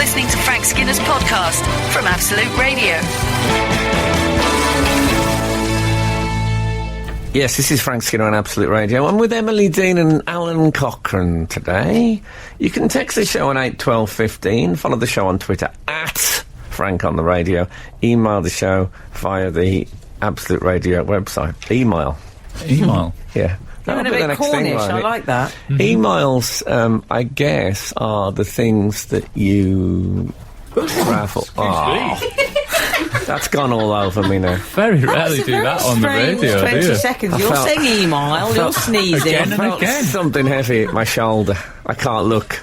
listening to Frank Skinner's podcast from Absolute Radio. Yes, this is Frank Skinner on Absolute Radio. I'm with Emily Dean and Alan Cochrane today. You can text the show on 81215, follow the show on Twitter at Frank on the Radio, email the show via the Absolute Radio website. Email. Yeah. You're a bit Cornish, I like that. Mm-hmm. Emails, I guess, are the things that you raffle. That's gone all over me now. Very rarely do that on the radio, 20 do you? seconds. You're saying email, you're sneezing. Again and again. Something heavy at my shoulder. I can't look.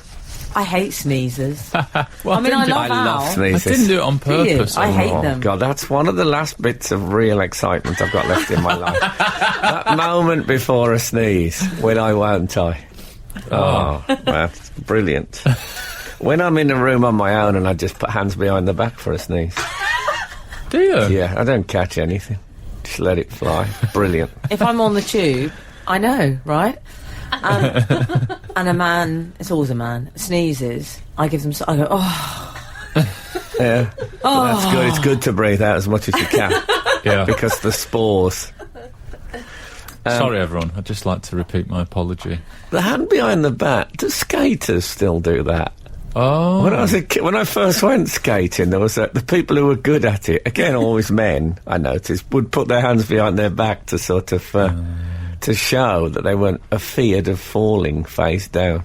I hate sneezes. Well, I love sneezes. I didn't do it on purpose. I hate them. God, that's one of the last bits of real excitement I've got left in my life. That moment before a sneeze. When I won't I? Oh, that's brilliant. When I'm in a room on my own and I just put hands behind the back for a sneeze. Do you? Yeah, I don't catch anything. Just let it fly. Brilliant. If I'm on the tube, I know, right? And a man, it's always a man, sneezes, I give them, I go, oh. Yeah. Oh. That's good. It's good to breathe out as much as you can. Yeah. Because the spores. Sorry, everyone. I'd just like to repeat my apology. The hand behind the back, do skaters still do that? Oh. When I was a kid, when I first went skating, there was the people who were good at it, again, always men, I noticed, would put their hands behind their back to sort of, to show that they weren't afeared of falling face down.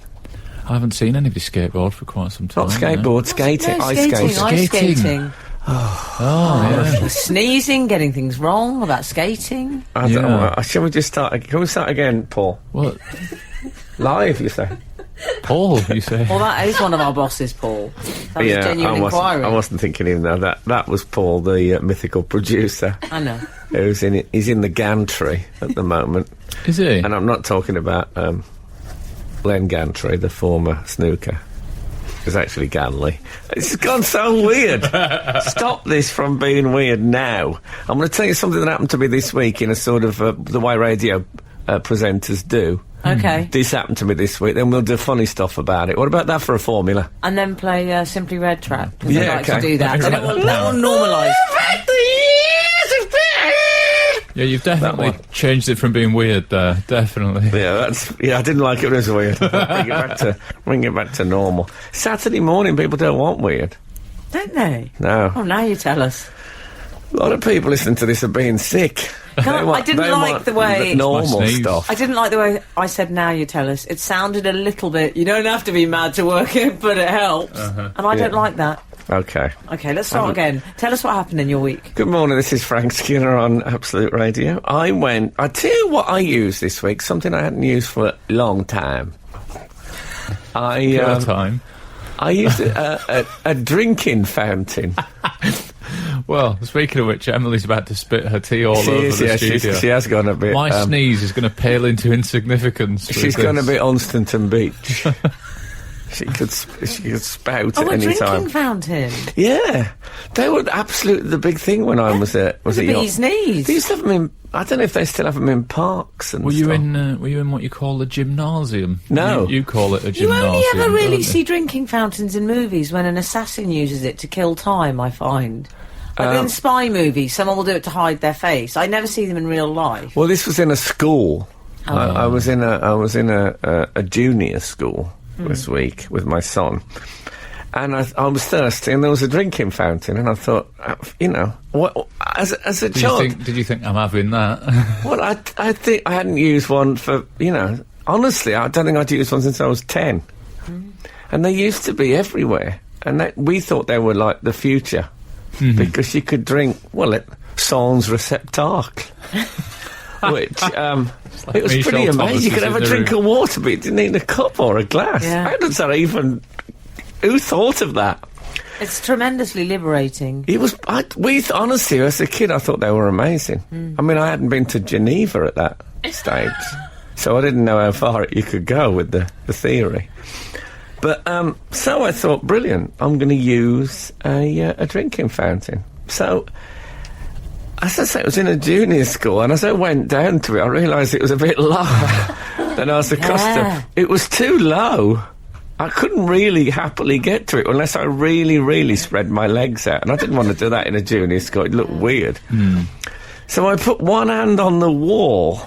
I haven't seen anybody skateboard for quite some time. Not skateboard, skating, ice skating. Yeah. Sneezing, getting things wrong about skating. I don't know. Shall we just start? Can we start again, Paul? What? Live, you say? Paul, you say? Well, that is one of our bosses, Paul. That was a genuine inquiry. I wasn't thinking even though that was Paul, the mythical producer. I know. He's in the gantry at the moment. Is he? And I'm not talking about Len Gantry, the former snooker. It's actually Ganley. It's gone so weird. Stop this from being weird now. I'm going to tell you something that happened to me this week in a sort of the way radio presenters do. Okay. This happened to me this week, then we'll do funny stuff about it. What about that for a formula? And then play Simply Red track, because Yeah, I like okay. to do that. Then it will normalise. Yeah, you've definitely changed it from being weird there, definitely. Yeah, I didn't like it when it was weird. Bring it back to normal. Saturday morning, people don't want weird. Don't they? No. Oh, now you tell us. A lot of people listening to this are being sick. I didn't like the way... normal stuff. I didn't like the way I said, now you tell us. It sounded a little bit, you don't have to be mad to work it, but it helps. And I don't like that. Okay. Okay, let's start again. Tell us what happened in your week. Good morning, this is Frank Skinner on Absolute Radio. I tell you what I used this week, something I hadn't used for a long time. I used a drinking fountain. Well, speaking of which, Emily's about to spit her tea all over the studio. She has gone a bit... My sneeze is going to pale into insignificance. She's gone a bit Onstanton Beach. She could spout at any time. Oh, a drinking fountain. Yeah. They were absolutely the big thing when I was at young. Bee's knees. They used to have them in... I don't know if they still have them in parks and Were you stuff. in what you call a gymnasium? No. You call it a You gymnasium. only ever really don't you? see drinking fountains in movies when an assassin uses it to kill time, I find. Like in spy movies, someone will do it to hide their face. I never see them in real life. Well, this was in a school. I was in a junior school this week with my son, and I was thirsty, and there was a drinking fountain, and I thought, what as a child. Did you think I'm having that? Well, I think I hadn't used one for honestly, I don't think I'd used one since I was 10, and they used to be everywhere, and we thought they were like the future. Because you could drink, sans receptacle, which it was pretty amazing. You could have a drink of water, but you didn't need a cup or a glass. Yeah. How does that even... Who thought of that? It's tremendously liberating. It was... honestly, as a kid, I thought they were amazing. I mean, I hadn't been to Geneva at that stage, so I didn't know how far you could go with the theory. But, so I thought, brilliant, I'm going to use a drinking fountain. So, as I say, it was in a junior school, and as I went down to it, I realised it was a bit lower than I was accustomed. It was too low. I couldn't really happily get to it unless I really, really spread my legs out. And I didn't want to do that in a junior school. It looked weird. So I put one hand on the wall.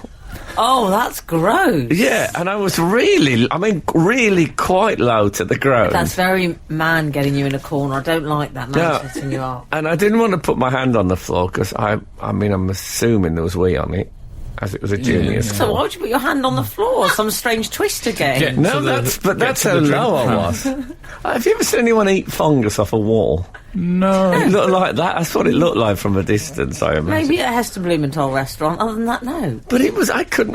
Oh, that's gross. Yeah, and I was really quite low to the ground. That's very man getting you in a corner. I don't like that man setting you up. And I didn't want to put my hand on the floor because I'm assuming there was wee on it, as it was a junior school. So why would you put your hand on the floor? Some strange twist again. That's how low I was. Have you ever seen anyone eat fungus off a wall? No. It looked like that. That's what it looked like from a distance, I imagine. Maybe at a Heston Blumenthal restaurant. Other than that, no. But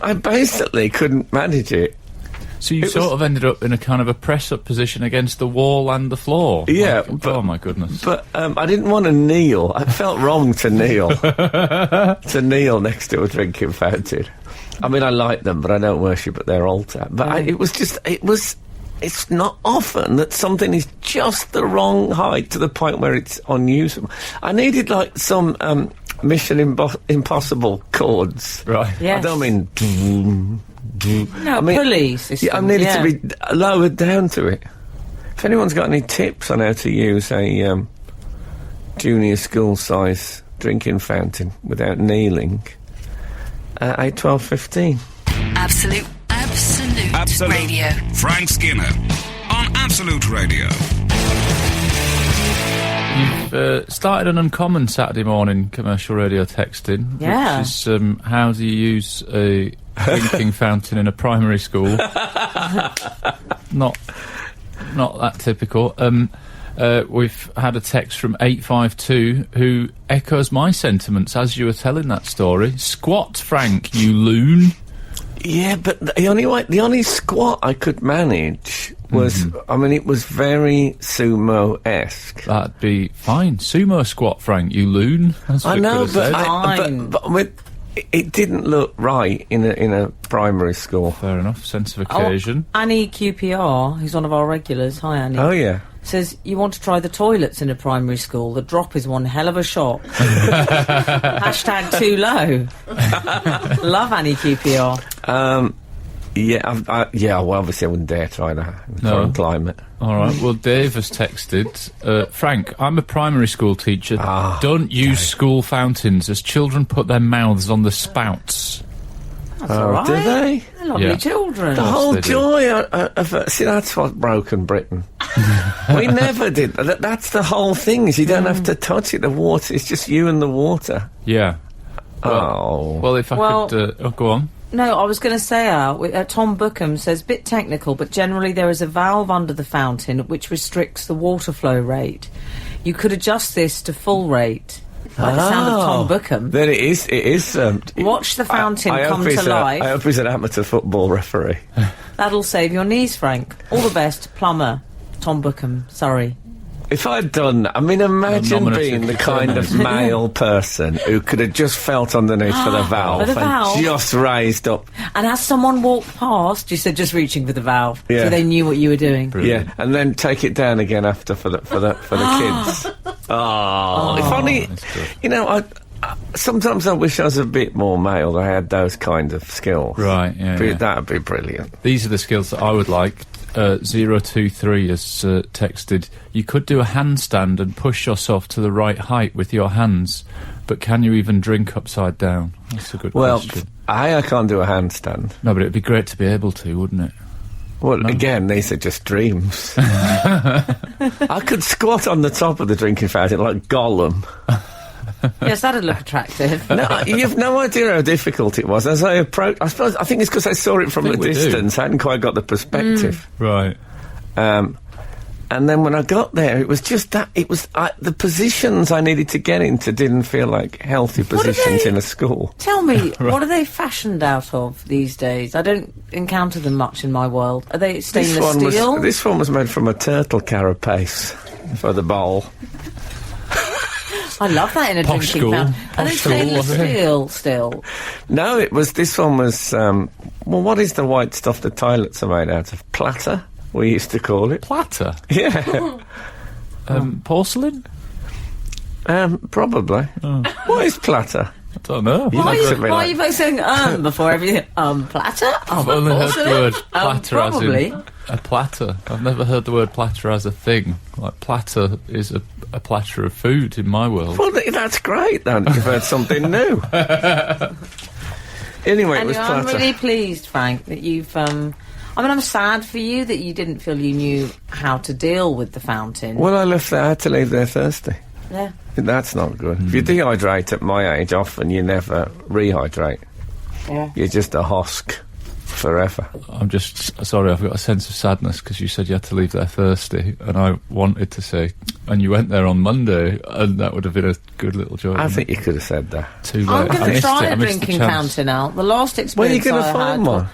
I basically couldn't manage it. So you sort of ended up in a kind of a press-up position against the wall and the floor. Yeah. Oh, my goodness. But I didn't want to kneel. I felt wrong to kneel. To kneel next to a drinking fountain. I mean, I like them, but I don't worship at their altar. But it's not often that something is just the wrong height to the point where it's unusable. I needed, like, some Mission Impossible chords. Right. Yes. I don't mean... pulley system. Yeah, I needed to be lowered down to it. If anyone's got any tips on how to use a junior school size drinking fountain without kneeling, 8, 12, 15. Absolute Radio. Frank Skinner on Absolute Radio. You've started an uncommon Saturday morning commercial radio texting. Yeah. Which is how do you use a drinking fountain in a primary school? Not that typical. We've had a text from 852 who echoes my sentiments as you were telling that story. Squat, Frank, you loon. Yeah, but the only squat I could manage was, it was very sumo-esque. That'd be fine. Sumo squat, Frank, you loon. That's what I know, but it didn't look right in a primary school. fair enough. Sense of occasion. Annie QPR, who's one of our regulars. Hi, Annie. Oh, yeah. Says, you want to try the toilets in a primary school. The drop is one hell of a shot. Hashtag too low. Love Annie QPR. Well, obviously I wouldn't dare try that in the current climate. All right. Well, Dave has texted, Frank, I'm a primary school teacher. Don't use school fountains as children put their mouths on the spouts. That's all right. Do they? They're lovely children. The whole they do. joy of see, that's what broken Britain. We never did. That's the whole thing, is you don't have to touch it. The water, it's just you and the water. Yeah. Well, if I could... go on. No, I was going to say, Tom Bookham says, bit technical, but generally there is a valve under the fountain which restricts the water flow rate. You could adjust this to full rate. Like the sound of Tom Bookham. Then it is. Watch the fountain come to life. I hope he's an amateur football referee. That'll save your knees, Frank. All the best, plumber. Tom Bookham, sorry. If I'd done... imagine being the kind of male person who could have just felt underneath for the valve and just raised up. And as someone walked past, you said just reaching for the valve, so they knew what you were doing. Brilliant. Yeah, and then take it down again after for the kids. If only... sometimes I wish I was a bit more male. I had those kind of skills. Right, yeah. That'd be brilliant. These are the skills that I would like. 023 has texted, you could do a handstand and push yourself to the right height with your hands, but can you even drink upside down? That's a good question. I can't do a handstand. No, but it'd be great to be able to, wouldn't it? Well, again, these are just dreams. I could squat on the top of the drinking fountain like Gollum. Yes, that'd look attractive. No, you've no idea how difficult it was. As I approached, I think it's because I saw it from a distance. I hadn't quite got the perspective. Right. And then when I got there, it was just that. It was the positions I needed to get into didn't feel like healthy positions in a school. Tell me, what are they fashioned out of these days? I don't encounter them much in my world. Are they stainless steel? This one was made from a turtle carapace for the bowl. I love that in a drinking fountain. Are they stainless steel still? No, this one was, what is the white stuff the toilets are made out of? Platter, we used to call it. Platter? Yeah. Porcelain? Probably. What is platter? I don't know. Why are you both saying before everything? Platter? I've only heard the word platter probably. A platter. I've never heard the word platter as a thing. Like, platter is a platter of food in my world. Well, that's great, then. You've heard something new. Anyway, it was platter. I'm really pleased, Frank, that you've... I'm sad for you that you didn't feel you knew how to deal with the fountain. Well, I had to leave there thirsty. Yeah. That's not good. If you dehydrate at my age, often you never rehydrate. Yeah. You're just a husk forever. I'm just sorry, I've got a sense of sadness because you said you had to leave there thirsty, and I wanted to say, and you went there on Monday, and that would have been a good little joke. I think you could have said that. Too late. I'm going to try I a missed drinking the chance. fountain out. The last Where are experience you going to find one?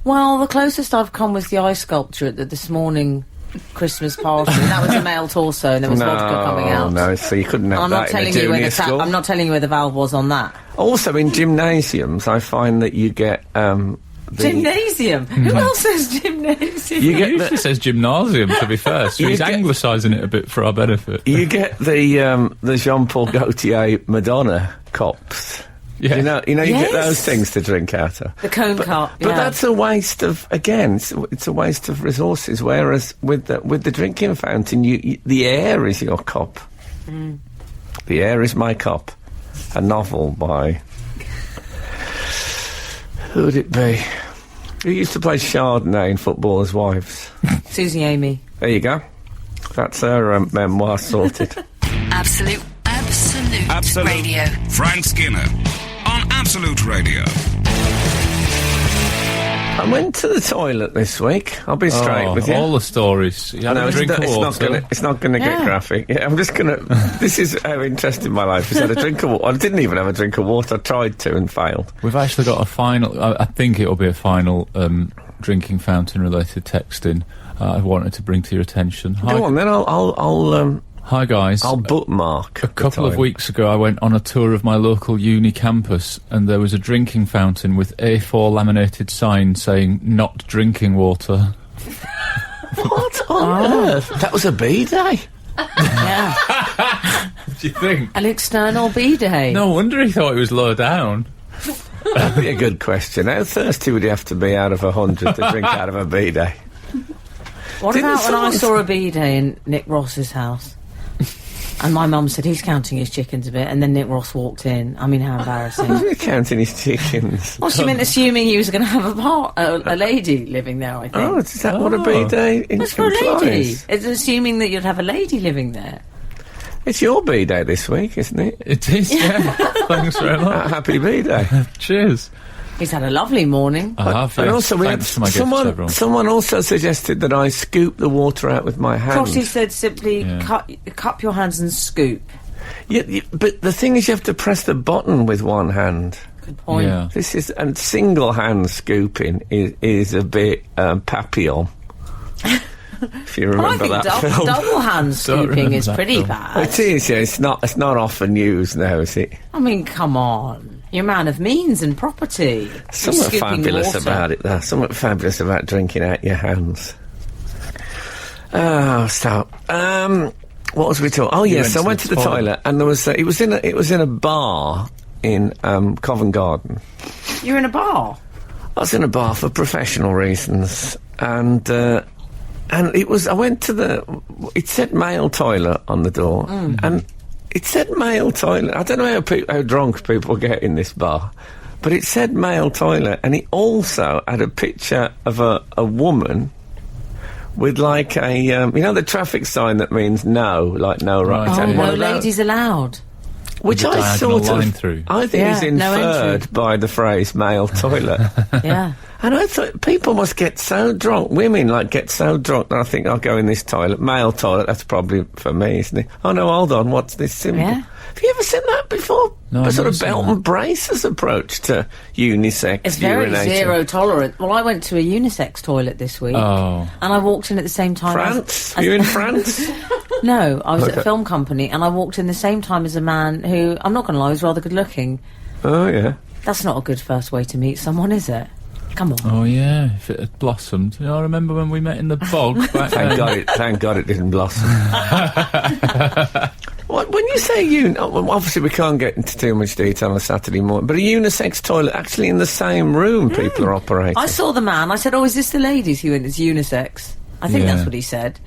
Well, the closest I've come was the ice sculpture at the this morning Christmas party. That was a male torso, and there was vodka coming out. No, so you couldn't have I'm not that in a telling you where junior the school. I'm not telling you where the valve was on that. Also, in gymnasiums, I find that you get Gymnasium. Who else says gymnasium? You It get usually the, says gymnasium, to be fair, so You he's get- anglicising it a bit for our benefit. you get the Jean-Paul Gaultier Madonna cups. Yeah. You know, you get Yes. those things to drink out of. The cone cup. But yeah. that's a waste of, again, it's a waste of resources. Whereas with the drinking fountain, the air is your cup. The air is my cup. A novel by, who would it be? Who used to play Chardonnay in Footballers' Wives? Susie Amy. There you go. That's her memoir sorted. Absolute Radio. Frank Skinner on Absolute Radio. I went to the toilet this week. I'll be straight with you. All the stories. You had No, a drink of it's water. not going to get Yeah. graphic. Yeah, I'm just going to... This is how interesting my life is. I had a drink of water. I didn't even have a drink of water. I tried to and failed. We've actually got a final. I think it'll be a final drinking fountain related texting. I wanted to bring to your attention. Hi, Go on, then hi guys. I'll bookmark. A couple of weeks ago, I went on a tour of my local uni campus, and there was a drinking fountain with A4 laminated sign saying "Not drinking water." What on earth? That was a B-day. Yeah. What do you think? An external B-day. No wonder he thought it was low down. That'd be a good question. How thirsty would you have to be out of 100 to drink out of a B-day? What Didn't about when I someone- saw a B-day in Nick Ross's house? And my mum said he's counting his chickens a bit, and then Nick Ross walked in. I mean, how embarrassing. You're counting his chickens. Well, she meant assuming he was going to have a lady living there, I think. Oh, is that what a B-day That's for a lady. implies? It's assuming that you'd have a lady living there. It's your B-day this week, isn't it? It is, yeah. Thanks very much. Happy B-day. Cheers. He's had a lovely morning. I have. And yes. also, we had Thanks for my gifts, everyone. someone also suggested that I scoop the water out with my hands. Frosty said simply Yeah. cup your hands and scoop. Yeah, but the thing is, you have to press the button with one hand. Good point. Yeah. This is, and single hand scooping is a bit Papillon. If you Well, I remember think that film. double hand Don't scooping remember is that pretty film. bad. It is, yeah. It's not often used now, is it? I mean, come on. You're a man of means and property. You're Something scooping fabulous water. about it, though. Something fabulous about drinking out your hands. Oh, stop. What was we talking? Oh, yes, I went to the toilet, and there was it was in a bar in Covent Garden. You're in a bar. I was in a bar for professional reasons, and it was. I went to the. It said male toilet on the door, and it said male toilet. I don't know how drunk people get in this bar, but it said male toilet, and it also had a picture of a woman with like a the traffic sign that means no, like no right. Right. Oh, turning. no One of those. ladies allowed. Which With a I diagonal sort line of, through. I think Yeah, is no inferred entry. by the phrase male toilet. Yeah. And I thought, people must get so drunk, women, get so drunk, that I think I'll go in this toilet. Male toilet, that's probably for me, isn't it? Oh, no, hold on, what's this symbol? Yeah. Have you ever seen that before? No, A I've sort never of seen belt that. and braces approach to unisex It's very urinating. zero tolerant. Well, I went to a unisex toilet this week. Oh. And I walked in at the same time France? as You in France? No, I was at Okay. a film company, and I walked in the same time as a man who, I'm not going to lie, was rather good looking. Oh, yeah. That's not a good first way to meet someone, is it? Come on. Oh yeah, if it had blossomed. I remember when we met in the bog back then. Thank God it didn't blossom. When you say obviously we can't get into too much detail on a Saturday morning, but a unisex toilet actually in the same room people are operating. I saw the man. I said, "Oh, is this the ladies who went? It's unisex." I think Yeah. that's what he said.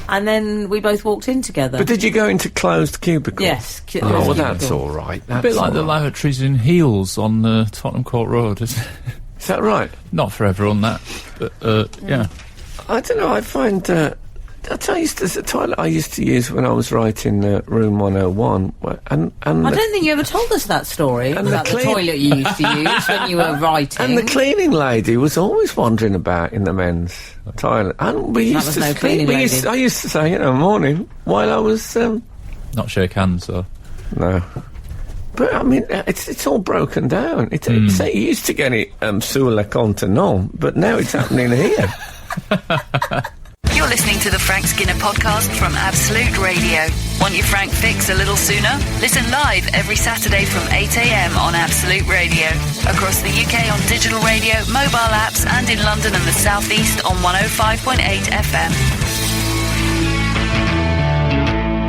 And then we both walked in together. But did you go into closed cubicles? Yes. Oh, well, that's all right. A bit like the lavatories in Heels on Tottenham Court Road, isn't it? Is that right? Not for everyone, that. But, yeah. I don't know, I find... I'll tell you, there's a toilet I used to use when I was writing Room 101. And I don't think you ever told us that story about the toilet you used to use when you were writing. And the cleaning lady was always wandering about in the men's toilet. And we used to speak. I used to say, morning, while I was... Not shake hands, though. No. But, I mean, it's all broken down. It used to get it sur le continent, but now it's happening here. You're listening to the Frank Skinner podcast from Absolute Radio. Want your Frank fix a little sooner? Listen live every Saturday from 8 a.m. on Absolute Radio. Across the UK on digital radio, mobile apps, and in London and the South East on 105.8 FM.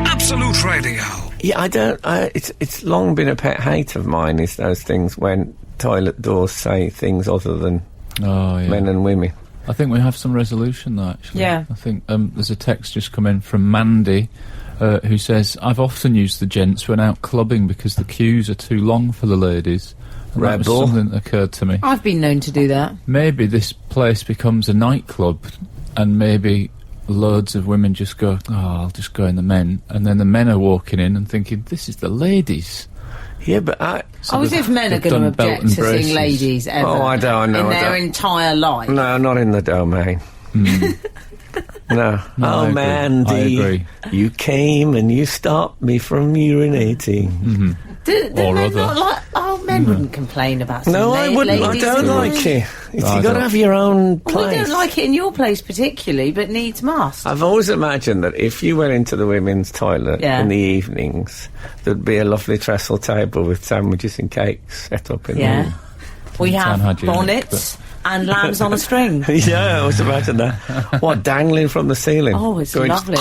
Absolute Radio. Yeah, I don't... it's long been a pet hate of mine, is those things when toilet doors say things other than men and women. I think we have some resolution, though, actually. Yeah. I think there's a text just come in from Mandy, who says, I've often used the gents when out clubbing because the queues are too long for the ladies. And that was something that occurred to me. I've been known to do that. Maybe this place becomes a nightclub, and maybe loads of women just go, I'll just go in the men, and then the men are walking in and thinking, this is the ladies. Yeah, but as if men are going to object to seeing ladies ever. Oh, I don't know. In their entire life. No, not in the domain. No. Oh, Mandy, I agree. You came and you stopped me from urinating. Mm-hmm. Or other. Men wouldn't complain about some No, I wouldn't. I don't like it. You've got to have your own place. We don't like it in your place particularly, but needs must. I've always imagined that if you went into the women's toilet in the evenings, there'd be a lovely trestle table with sandwiches and cakes set up in there. We have bonnets and lambs on a string. Yeah, I always imagine that. What, dangling from the ceiling? Oh, it's lovely.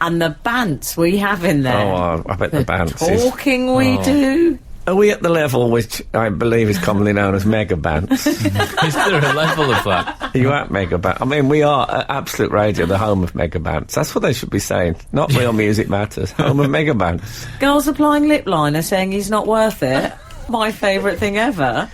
and the bants we have in there. Oh, I bet the bants talking we do. Are we at the level which I believe is commonly known as mega bants? Is there a level of that? Are you at mega bants? I mean, we are at Absolute Radio, the home of mega bants. That's what they should be saying. Not Real Music Matters. Home of mega bants. Girls applying lip liner saying he's not worth it. My favourite thing ever.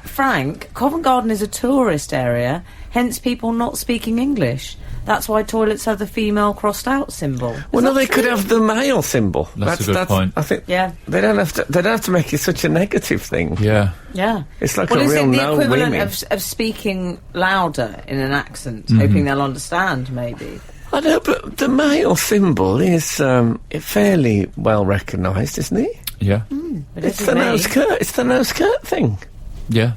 Frank, Covent Garden is a tourist area, hence people not speaking English. That's why toilets have the female crossed out symbol. Well, no, they could have the male symbol. That's a good point. I think. Yeah. They don't have to make it such a negative thing. Yeah. Yeah. It's like a real no women. Is it the equivalent of speaking louder in an accent, hoping they'll understand? Maybe. I know, but the male symbol is fairly well recognised, isn't it? Yeah. It's the nose skirt. It's the nose skirt thing. Yeah.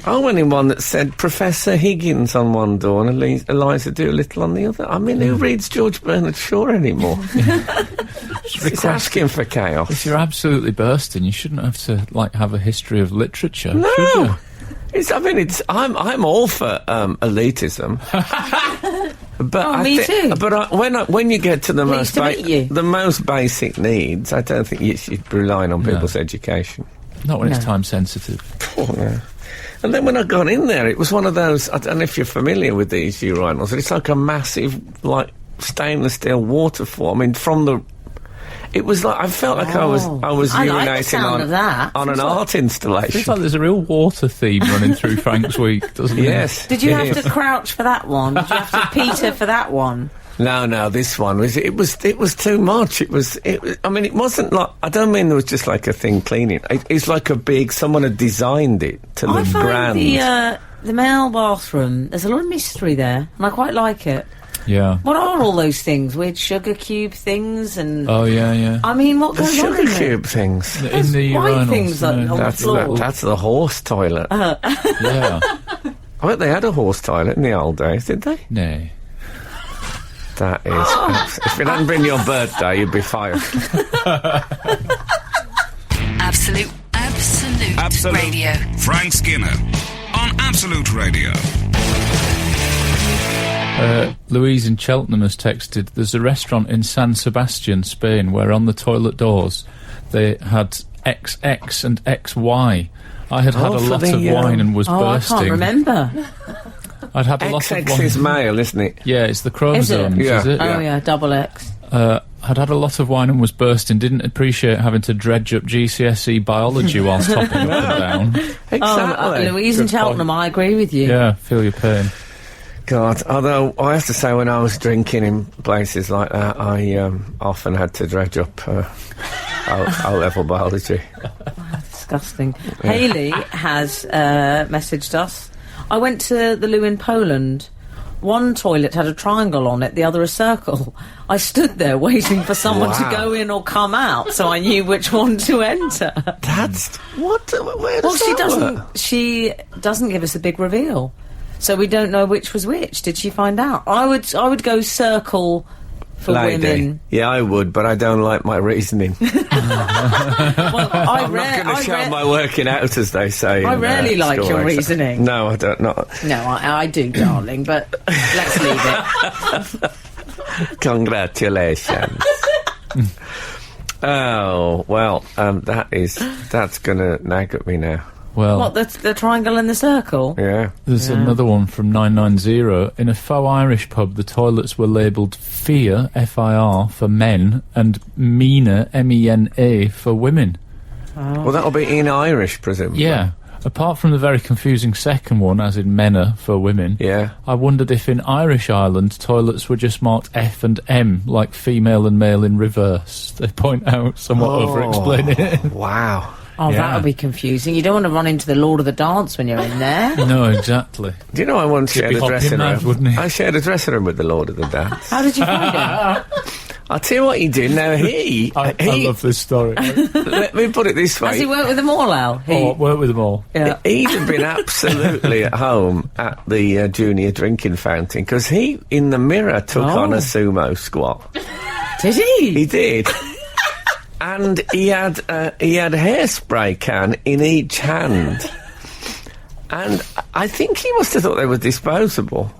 I went in one that said Professor Higgins on one door and Eliza Doolittle on the other. I mean, who reads George Bernard Shaw anymore? It's asking for chaos. If you're absolutely bursting, you shouldn't have to have a history of literature. No. Should you? I'm all for elitism. But me too. But when you get to the most basic needs, I don't think you should be relying on people's education. Not when it's time sensitive. Oh, no. And then when I got in there, it was one of those, I don't know if you're familiar with these urinals, it's like a massive, stainless steel waterfall. I mean, it was like, I felt like I was urinating on an art installation. Seems like there's a real water theme running through Frank's week, doesn't it? Yes. Did you have to crouch for that one? Did you have to peter for that one? No, this one was. It was too much. It wasn't like. I don't mean there was just like a thing cleaning. It's like a big. Someone had designed it to look grand. I find the male bathroom. There's a lot of mystery there, and I quite like it. Yeah. What are all those things? Weird sugar cube things and. Oh yeah. I mean, what goes on in sugar cube things? In the white urinals, things on the floor. That's the horse toilet. Yeah. I bet they had a horse toilet in the old days, did they? No. That is. If it hadn't been your birthday, you'd be fired. Absolute Radio. Frank Skinner on Absolute Radio. Louise in Cheltenham has texted, there's a restaurant in San Sebastian, Spain, where on the toilet doors they had XX and XY I had had a lot of wine and was bursting. I can't remember. I'd had a lot of XX wine. is male, isn't it? Yeah, it's the chromosomes, Yeah. is it? Oh yeah, double X. I'd had a lot of wine and was bursting. Didn't appreciate having to dredge up GCSE biology whilst topping up and down. Exactly. Louise and Good Cheltenham, point. I agree with you. Yeah, feel your pain. God, although I have to say, when I was drinking in places like that, I often had to dredge up O-level biology. Disgusting. Hayley has messaged us. I went to the loo in Poland. One toilet had a triangle on it, the other a circle. I stood there waiting for someone to go in or come out, so I knew which one to enter. That's what? Where does Well, that work? she doesn't give us a big reveal, so we don't know which was which. Did she find out? I would go circle for Lady. women. Yeah, I would, but I don't like my reasoning. Well, I'm not going to show my working out, as they say. I in, rarely like school your accent. reasoning. No, I don't. Not. No, I do, darling, but let's leave it. Congratulations. Oh well, that's going to nag at me now. Well, What, the triangle and the circle? Yeah. there's another one from 990. In a faux Irish pub, the toilets were labelled FIR, F-I-R, for men, and MENA, M-E-N-A, for women. Well, that'll be in Irish, presumably. Yeah. Apart from the very confusing second one, as in MENA, for women, Yeah. I wondered if in Irish Ireland toilets were just marked F and M, like female and male in reverse. They point out, somewhat over-explaining it. Wow. Oh, Yeah. that would be confusing. You don't want to run into the Lord of the Dance when you're in there. No, exactly. Do you know I once shared be a hopping dressing mad, room? wouldn't he? I shared a dressing room with the Lord of the Dance. How did you find him? I'll tell you what he did. Now I love this story. let me put it this way. Has he worked with them all, Al? Work with them all. Yeah. He'd have been absolutely at home at the junior drinking fountain, because he, in the mirror, took on a sumo squat. Did he? He did. And he had a hairspray can in each hand. And I think he must have thought they were disposable.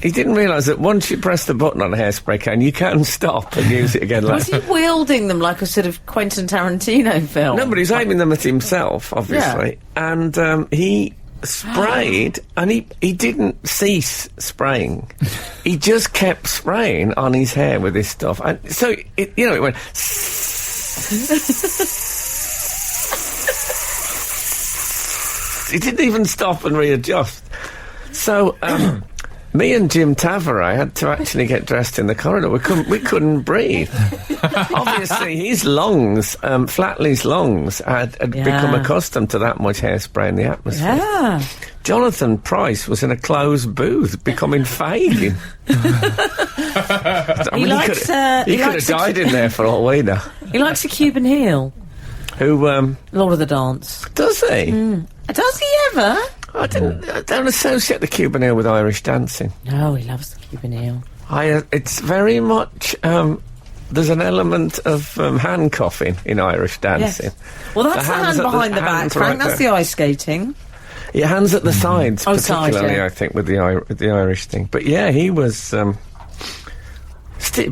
He didn't realise that once you press the button on a hairspray can, you can stop and use it again Was later. he wielding them like a sort of Quentin Tarantino film? No, but he's aiming them at himself, obviously. Yeah. And he sprayed, and he didn't cease spraying. He just kept spraying on his hair with this stuff. And so, it went... He didn't even stop and readjust. So, me and Jim Tavaray had to actually get dressed in the corridor. We couldn't breathe. Obviously, his lungs, Flatley's lungs, had become accustomed to that much hairspray in the atmosphere. Yeah. Jonathan Price was in a closed booth, becoming Fagin. He likes, he could have died in there for all we know. He likes a Cuban heel. Who, Lord of the Dance. does he? Does he ever? I don't associate the Cuban heel with Irish dancing. No, he loves the Cuban heel. It's very much, there's an element of handcuffing in Irish dancing. Yes. Well, that's the hand hands at behind the back, hands Frank. right That's there. the ice skating. Yeah, hands at the sides, Oh, sides, particularly, yeah. I think, with the Irish thing. But yeah, he was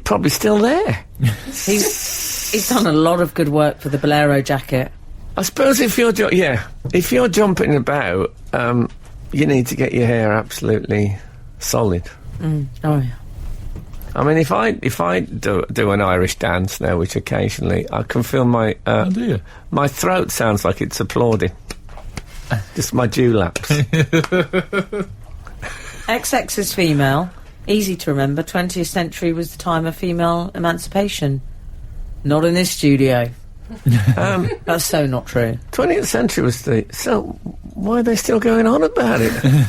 probably still there. He's done a lot of good work for the Bolero jacket. I suppose if you're jumping about, you need to get your hair absolutely solid. Oh, yeah. I mean, if I do an Irish dance now, which occasionally I can feel my my throat sounds like it's applauding. Just my dewlaps. XX is female. Easy to remember. 20th century was the time of female emancipation. Not in this studio. That's so not true. 20th century was so why are they still going on about it?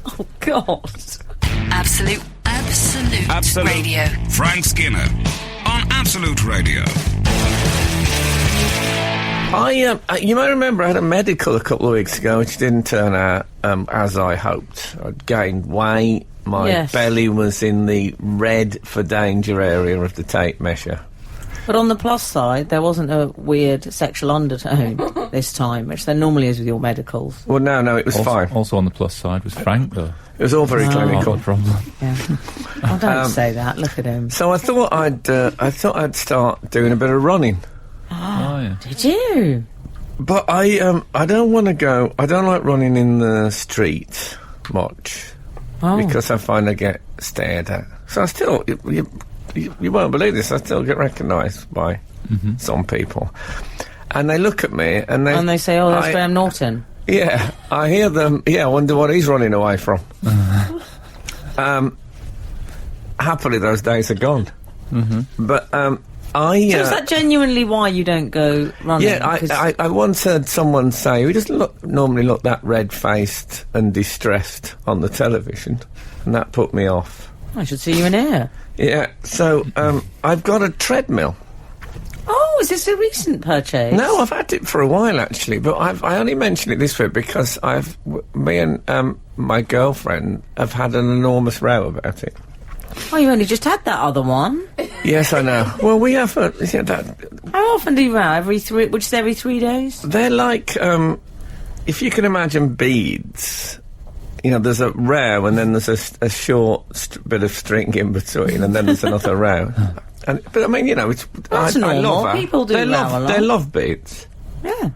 Oh, God. Absolute Radio. Frank Skinner on Absolute Radio. You may remember I had a medical a couple of weeks ago, which didn't turn out as I hoped. I'd gained weight. My belly was in the red for danger area of the tape measure. But on the plus side, there wasn't a weird sexual undertone this time, which there normally is with your medicals. Well, no, it was fine. Also on the plus side was Frank, though. It was all very Not clinical. a problem. Yeah. Oh, don't say that. Look at him. So I thought I'd start doing a bit of running. Oh, yeah. Did you? But I don't want to go. I don't like running in the street much because I find I get stared at. So I still, you won't believe this. I still get recognised by some people, and they look at me and they say, "Oh, that's Graham Norton." Yeah, I hear them. Yeah, I wonder what he's running away from. Happily, those days are gone. But so is that genuinely why you don't go running? Yeah, I once heard someone say he doesn't normally look that red-faced and distressed on the television, and that put me off. I should see you in here. Yeah, so I've got a treadmill. Oh, is this a recent purchase? No, I've had it for a while actually, but I only mention it this way because me and my girlfriend have had an enormous row about it. Oh, you only just had that other one. Yes, I know. Well, we have How often do you row? Every 3 days? They're like, if you can imagine beads. You know, there's a row and then there's a short bit of string in between, and then there's another row. But I mean, you know, that's I normal. love her. People do row a lot. They love beads. Yeah.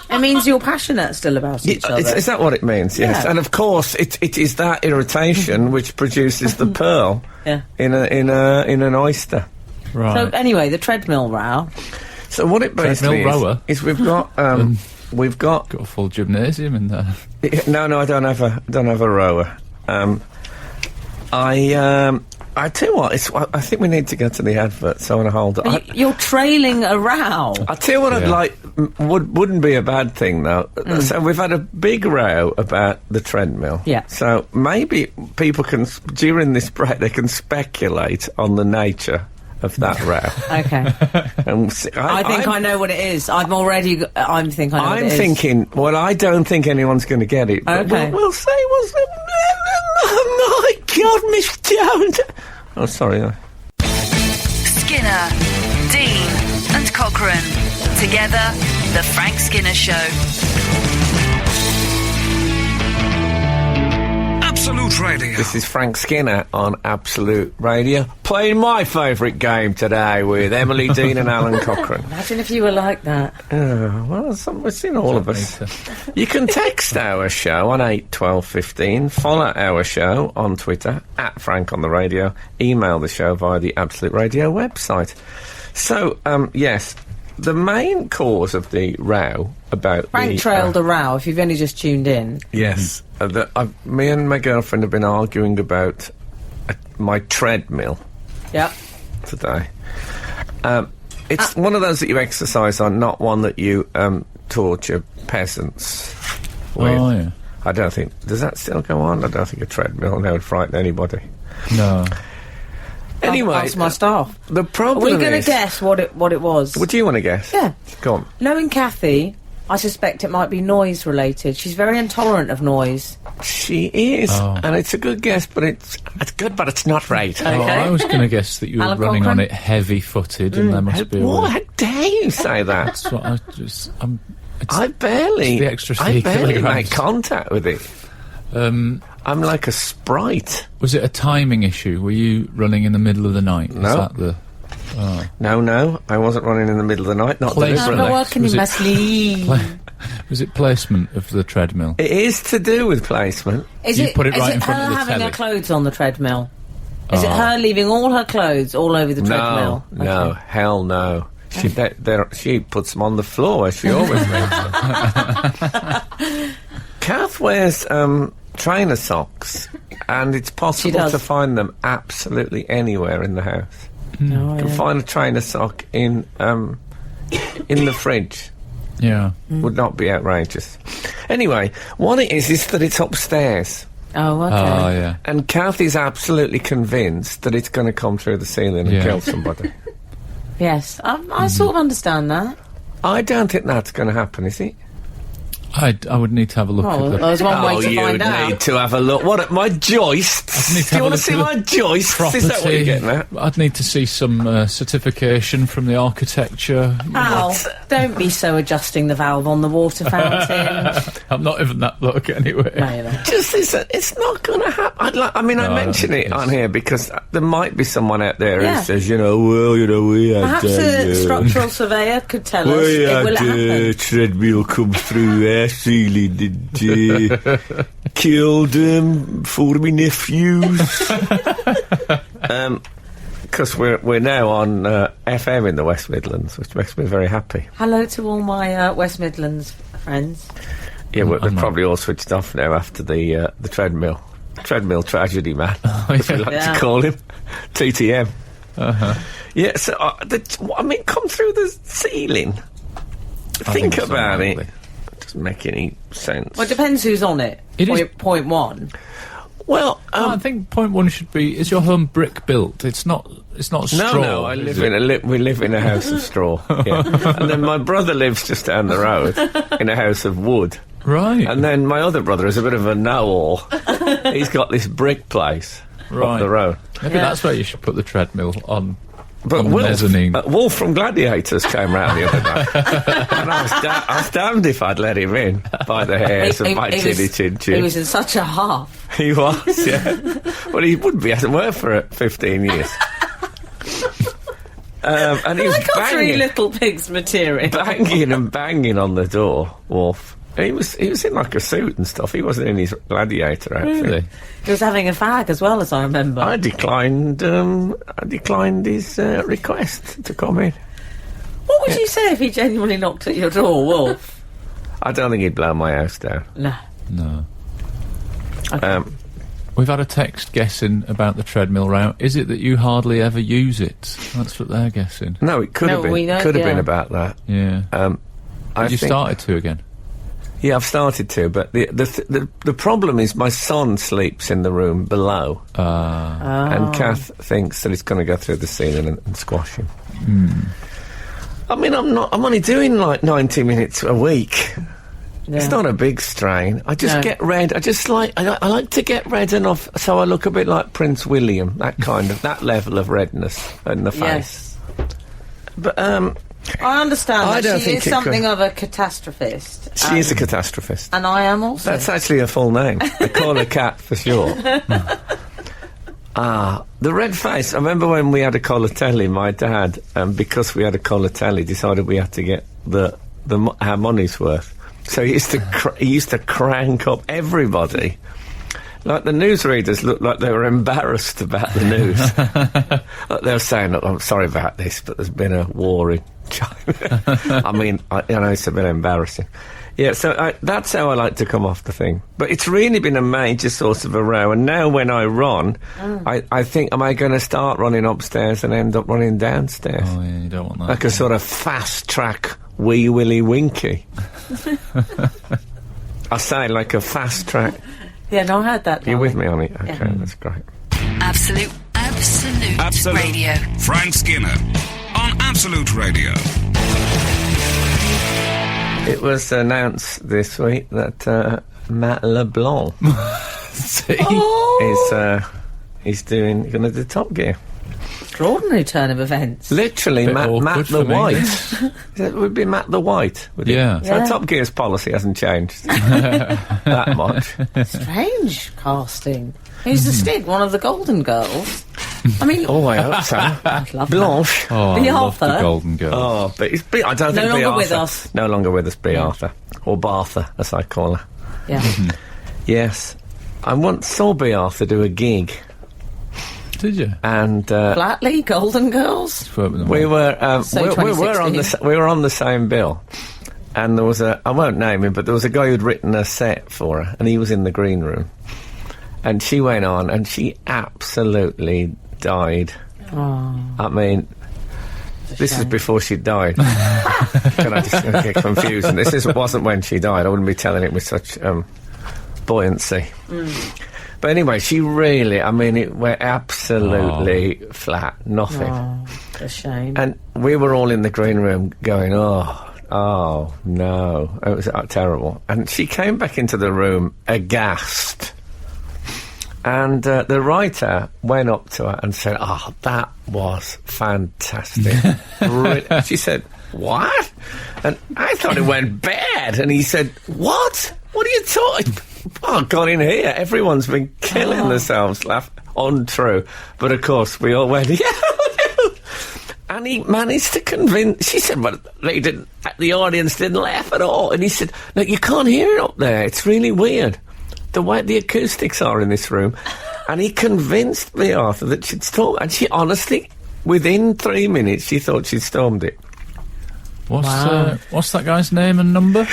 It means you're passionate still about each other. Is that what it means? Yes. Yeah. And of course, it is that irritation which produces the pearl in an oyster. Right. So anyway, the treadmill row. So what it basically is we've got got a full gymnasium in there. No, I don't have a rower. I tell you what, I think we need to go to the advert, so I want to hold it. You're trailing a row. I'll tell you what I'd like, wouldn't be a bad thing, though. So we've had a big row about the treadmill. Yeah. So maybe people can, during this break, they can speculate on the nature of that row. Okay. And I think I know what it is. I'm thinking I know what it is. thinking, well, I don't think anyone's going to get it. But Okay. We'll say what's it. Oh, my God, Miss Jones. Oh, sorry. Skinner, Dean and Cochrane. Together, The Frank Skinner Show. Absolute Radio. This is Frank Skinner on Absolute Radio, playing my favourite game today with Emily Dean and Alan Cochrane. Imagine if you were like that. Well, we've seen all of us. You can text our show on 8 12 15, follow our show on Twitter, at Frank on the Radio, email the show via the Absolute Radio website. So, yes, the main cause of the row about Frank trailed a row, if you've only just tuned in. Yes. Me and my girlfriend have been arguing about my treadmill Yep. today. It's one of those that you exercise on, not one that you torture peasants with. Oh, yeah. I don't think... Does that still go on? I don't think a treadmill now would frighten anybody. No. Anyway... That's my staff. The problem We're going to is... guess what it was. What do you want to guess? Yeah. Go on. Knowing Kathy, I suspect it might be noise related. She's very intolerant of noise. She is, Oh. and it's a good guess, but it's good, but it's not right. Okay. Oh, I was going to guess that you were Alan running Cochrane? on it heavy-footed, and there must be a What? way. How dare you say that? That's what I just... I barely... the extra I 3 barely kilograms. make contact with it. I'm like a sprite. Was it a timing issue? Were you running in the middle of the night? No. Is that the... No, I wasn't running in the middle of the night, not Place- I'm deliberately. not working Was in it- my sleep. Was it placement of the treadmill? It is to do with placement. Is You put it right in front her of the having telly. her clothes on the treadmill? Is it Oh. her leaving all her clothes all over the treadmill? No, Okay. hell no. She puts them on the floor, as she always does. Kath wears trainer socks, and it's possible does. to find them absolutely anywhere in the house. Oh, You can yeah. find a trainer sock in the fridge. Yeah. Would not be outrageous. Anyway, what it is that it's upstairs. Oh, okay. Oh, yeah. And Kathy's absolutely convinced that it's going to come through the ceiling and Yeah. kill somebody. Yes, I sort of understand that. I don't think that's going to happen, is it? I would need to have a look Well, at there's one way to you find out. need to have a look. What, my joists? Do you want to see my joists? property. Is that what you're getting at? I'd need to see some certification from the architecture. Al, don't be so adjusting the valve on the water fountain. I'm not even that look anyway. No, you're not. Just it's not going to happen. I mention it on here because there might be someone out there Yeah. who says, we had Perhaps a structural surveyor could tell us we it had will happen. treadmill come through our ceiling and killed 4 of my nephews. Because we're now on FM in the West Midlands, which makes me very happy. Hello to all my West Midlands friends. Yeah, they're I'm probably all switched off now after the treadmill tragedy man, as we like Yeah. to call him, TTM. Uh-huh. Yeah, so come through the ceiling. Think think it's about it. unlikely. It doesn't make any sense. Well, it depends who's on it. It is- Point one. Well, I think point one should be: is your home brick built? It's not straw. no, I live we live in a house of straw. Yeah. And then my brother lives just down the road in a house of wood. Right. And then my other brother is a bit of a know-all. He's got this brick place Right. up the road. Maybe Yeah. that's where you should put the treadmill on. But On the Wolf, mezzanine. Wolf from Gladiators came round the other day. And I was damned if I'd let him in by the hairs of my chinny chin He chin. was in such a huff. He was, yeah. Well, he would be. He hasn't worked for 15 years. And he was Like our Three banging, Little Pigs material. banging and banging on the door, Wolf. He was in like a suit and stuff. He wasn't in his gladiator outfit. Really? He was having a fag as well, as I remember. I declined his request to come in. What would you say if he genuinely knocked at your door, Wolf? I don't think he'd blow my house down. No. No. Um, We've had a text guessing about the treadmill route. Is it that you hardly ever use it? That's what they're guessing. no, it could No, have been. we know- Could have been yeah. about that. Yeah. I You think- started to again. Yeah, I've started to, but the problem is my son sleeps in the room below, and Kath thinks that it's going to go through the ceiling and squash him. I mean, I'm only doing like 90 minutes a week. Yeah. It's not a big strain. I just No. get red. I like to get red enough so I look a bit like Prince William. That level of redness in the face. Yes. But I understand I that don't she think is it something could. of a catastrophist. she is a catastrophist. And I am also. That's actually a full name. They call her Cat for short. The red face. I remember when we had a Colatelli, my dad, because we had a Colatelli, decided we had to get our money's worth. So he used to crank up everybody. Like the newsreaders looked like they were embarrassed about the news. Like they were saying, "Look, I'm sorry about this, but there's been a war in China." I mean, I know it's a bit embarrassing. Yeah, so that's how I like to come off the thing. But it's really been a major source of a row. And now when I run, I think, am I going to start running upstairs and end up running downstairs? Oh, yeah, you don't want that. Like a sort of fast-track Wee Willy Winky. I say like a fast-track. Yeah, no, I heard that. You're with darling. me on it? Okay, that's great. Absolute Radio. Frank Skinner on Absolute Radio. It was announced this week that Matt LeBlanc is going to do Top Gear. Extraordinary turn of events. Literally, Bit Matt awkward the for me. White. It would be Matt the White, would it? Yeah. So Yeah. Top Gear's policy hasn't changed that much. Strange casting. Who's the Stig? One of the Golden Girls? I mean, Oh, I hope so. I'd love Blanche. Oh, I Be love the Arthur. Golden Girl. Oh, but it's I don't No think Bea longer with Arthur. us. No longer with us, Bea Arthur. Or Bartha, as I call her. that. Yeah. Yes. I once saw Bea Arthur do a gig, Did you? and Flatley, Golden Girls. we were So we were on 2016. we were on the same bill, and there was I won't name him, but there was a guy who'd written a set for her, and he was in the green room, and she went on, and she absolutely died. Oh, I mean, this is before she died. Can I just get confused? And this wasn't when she died. I wouldn't be telling it with such buoyancy. But anyway, she really, I mean, it went absolutely flat, nothing. oh, a shame. And we were all in the green room going, oh, Oh, no. It was terrible. And she came back into the room aghast. And the writer went up to her and said, "Oh, that was fantastic." She said, "What?" And I thought it went bad. And he said, "What? What are you talking?" Oh, got in here. Everyone's been killing themselves. Laugh. Untrue. But of course, we all went, "Yeah." And he managed to convince... She said, "Well, they didn't... The audience didn't laugh at all." And he said, "No, you can't hear it up there. It's really weird. The way the acoustics are in this room." And he convinced me, Arthur, that she'd storm... And she honestly, within 3 minutes, she thought she'd stormed it. What's that guy's name and number?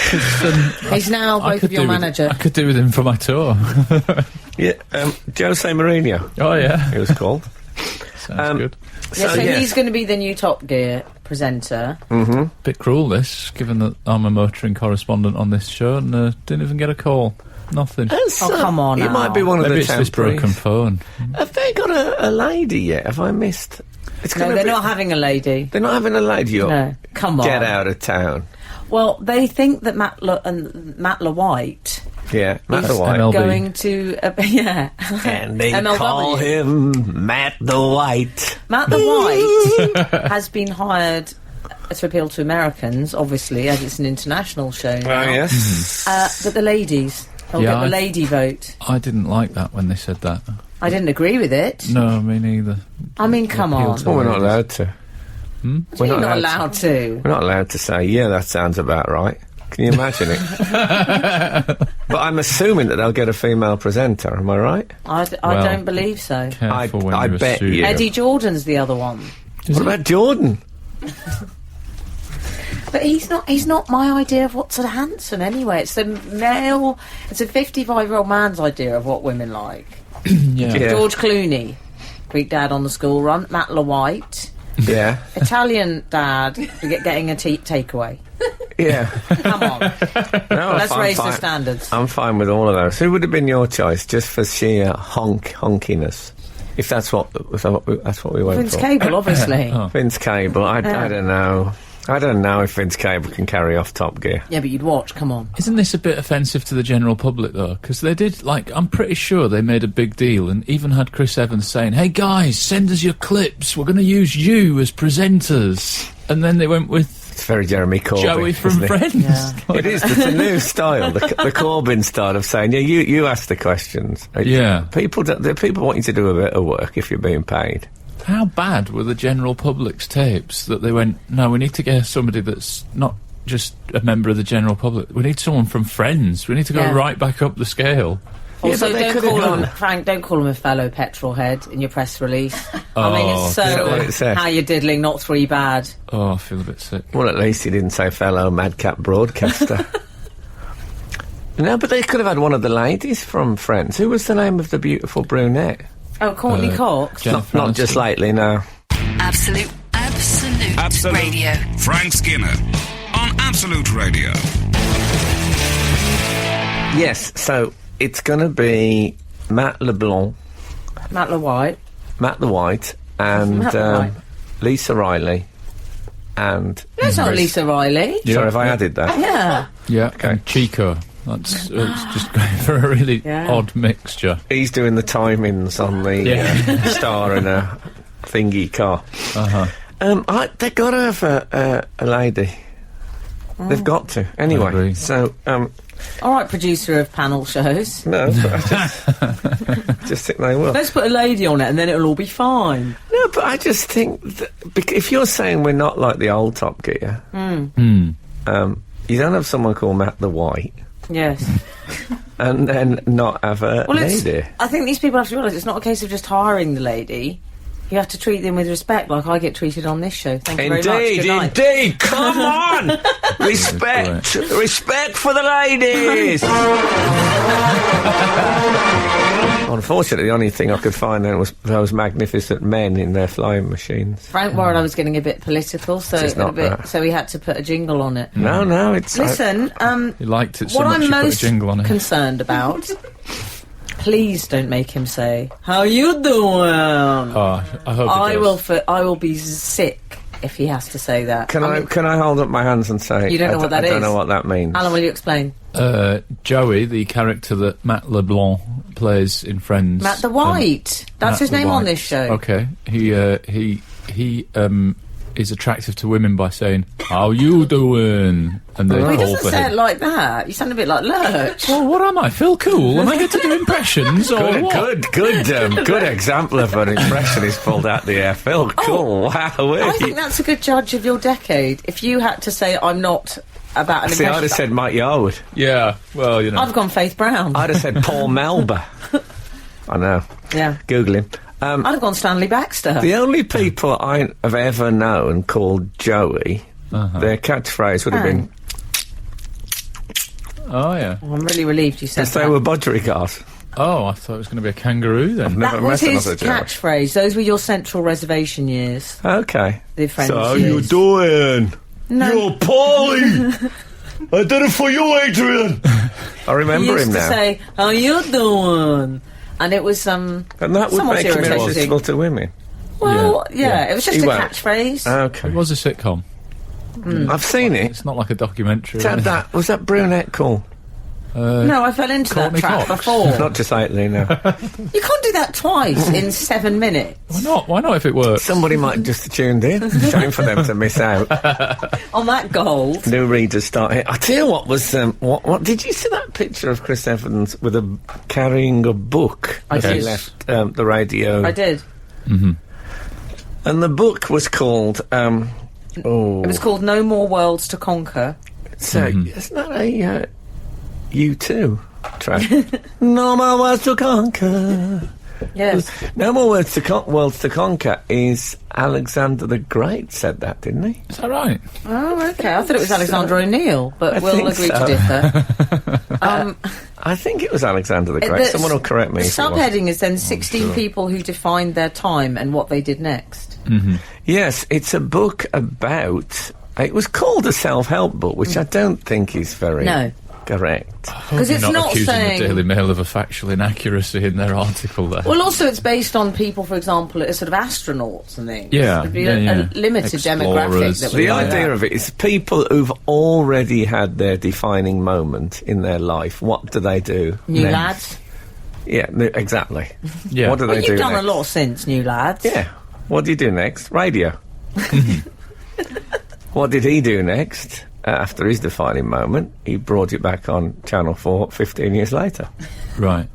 He's now both of your manager. I could do with him for my tour. Yeah, Jose Mourinho. Oh, yeah. He was called. Sounds good. So he's going to be the new Top Gear presenter. Mm-hmm. Bit cruel, this, given that I'm a motoring correspondent on this show and didn't even get a call. Nothing. Come on He now. might be one of Maybe the it's this temporaries. broken phone. Have they got a lady yet? Have I missed? No, they're not having a lady. They're not having a lady. No, come on. Get out of town. Well, they think that Matt LeWhite Yeah, Matt the White. MLB. going to... yeah. And they MLW. call him Matt the White. Matt the White has been hired to appeal to Americans, obviously, as it's an international show now. Oh, yes. But the ladies... He'll Yeah, get the lady vote. I didn't like that when they said that. I didn't agree with it. No, me neither. I mean, come Appeal on. to- Well, we're not allowed to. We're not allowed to. We're not allowed to say, "Yeah, that sounds about right." Can you imagine it? But I'm assuming that they'll get a female presenter, am I right? I Well, don't believe so. Careful when I you bet assume. you. Eddie Jordan's the other one. What about Jordan? But he's not my idea of what's a handsome anyway. It's a 55-year-old man's idea of what women like. Yeah. Yeah. George Clooney, Greek dad on the school run. Matt LeWhite, Yeah. Italian dad getting a takeaway. Yeah. Come on, No, let's I'm raise the fine. standards. I'm fine with all of those. Who would have been your choice, just for sheer honkiness? If that's what we went Vince for. Cable, obviously. Oh. Vince Cable. I don't know. I don't know if Vince Cable can carry off Top Gear. Yeah, but you'd watch. Come on. Isn't this a bit offensive to the general public, though? Because they did, I'm pretty sure they made a big deal and even had Chris Evans saying, "Hey, guys, send us your clips. We're going to use you as presenters." And then they went with It's very Jeremy Corbyn. Joey from isn't it? Friends. Yeah. It is. It's a new style, the Corbyn style of saying, "Yeah, you ask the questions." Yeah. People want you to do a bit of work if you're being paid. How bad were the general public's tapes that they went, "No, we need to get somebody that's not just a member of the general public. We need someone from Friends. We need to go right back up the scale." Also, but they don't could have call gone- him, Frank, don't call him a fellow petrol head in your press release. I mean, Oh, it's is that what it said? how you're diddling, not three bad. Oh, I feel a bit sick. Well, at least he didn't say fellow madcap broadcaster. No, but they could have had one of the ladies from Friends. Who was the name of the beautiful brunette? Oh, Courtney Cox. Jennifer Not just Aniston. lately, no. Absolute Radio. Frank Skinner on Absolute Radio. Yes, so it's going to be Matt LeBlanc, Matt LeWhite. Matt the White, and Matt the White. Lisa Riley, and... No, it's not Lisa Riley. Yeah. Sorry if I added that. Yeah. Yeah, and Chico. That's it's just going for a really Yeah. odd mixture. He's doing the timings on the star in a thingy car. Uh-huh. They've got to have a lady. They've got to. I Anyway, agree. so... All right, producer of panel shows. no, but I just think they will. Let's put a lady on it and then it'll all be fine. No, but I just think that if you're saying we're not like the old Top Gear, you don't have someone called Matt the White Yes. and then not have a Well, lady. I think these people have to realise it's not a case of just hiring the lady. You have to treat them with respect, like I get treated on this show. Thank you very much. Good night. Indeed, come on! Respect for the ladies! Unfortunately, the only thing I could find then was those magnificent men in their flying machines. Frank worried I was getting a bit political, so It's not that. so he had to put a jingle on it. No, it's... Listen, He liked it so what much I'm he put a most jingle on it. concerned about, please don't make him say, "How you doing?" Oh, I hope he does. I will be sick if he has to say that. Can I hold up my hands and say You don't know what that I don't is? know what that means. Alan, will you explain? Joey, the character that Matt LeBlanc plays in Friends. Matt the White. That's Matt his the name on White. this show. Okay. He is attractive to women by saying, "How you doing?" And they Well, he fall doesn't for say him. it like that. You sound a bit like Lurch. Well, what am I, Phil Cool? Am I here to do impressions or what? Good example of an impression he's pulled out the air. Phil, cool. Wow. I think that's a good judge of your decade. If you had to say, I'm not about an See, impression... I'd have said Mike Yarwood. Yeah, well, you know. I've gone Faith Brown. I'd have said Paul Melba. I know. Yeah. Google him. I'd have gone Stanley Baxter. The only people I have ever known called Joey, their catchphrase would have been, Oh, yeah. I'm really relieved you said because they that. were budgerigars. Oh, I thought it was going to be a kangaroo then. Never That was met his another Joey. catchphrase. Those were your Central Reservation years. Okay. The Friends So, how years. you doing? No. You're poorly. I did it for you, Adrian. I He remember used him to now. say, how you doing? And it was, And that would somewhat make him irritating. irresistible to women. Well, yeah, it was just He a won't. catchphrase. Okay. It was a sitcom. I've seen it. It's not like a documentary. Had that, was that brunette called? No, I fell into Courtney that trap Cox. before. Not just lately, no. You can't do that twice in 7 minutes. Why not? Why not if it works? Somebody might have just tuned in. Shame for them to miss out. On that gold. New readers start here. I tell you what was what did you see that picture of Chris Evans with carrying a book I as he did. left the radio? I did. And the book was called It was called No More Worlds to Conquer. so isn't that a U2 track? No more words to conquer. Yes. No more words to conquer is Alexander the Great said that, didn't he? Is that right? Oh, okay. I thought it was Alexander O'Neill, but I we'll think agree so. to differ. I think it was Alexander the Great. Someone will correct me. The if it wasn't. subheading is then 16 people who defined their time and what they did next. Yes, it's a book about. It was called a self-help book, which I don't think is very No. correct. Because it's You're not accusing saying... the Daily Mail of a factual inaccuracy in their article there. Well, also it's based on people, for example, as sort of astronauts and things. Yeah, It'd be yeah. a limited Explorers. demographic that would The buy idea that. of it is people who've already had their defining moment in their life. What do they do? New next? Lads. Yeah, exactly. Yeah. What do they Well, do you've done next? a lot since New Lads. Yeah. What do you do next? Radio. What did he do next? After his defining moment, he brought it back on Channel 4 15 years later. Right.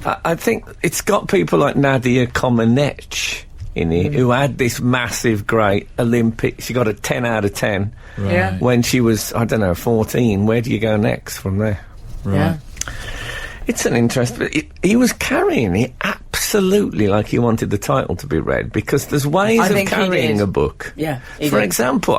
I think it's got people like Nadia Comaneci in it, who had this massive, great Olympic... She got a 10 out of 10 Right. Yeah. when she was, 14. Where do you go next from there? Right. Yeah. It's an interest, but he was carrying it absolutely like he wanted the title to be read, because there's ways I of think he carrying did. a book. Yeah, he For did. example,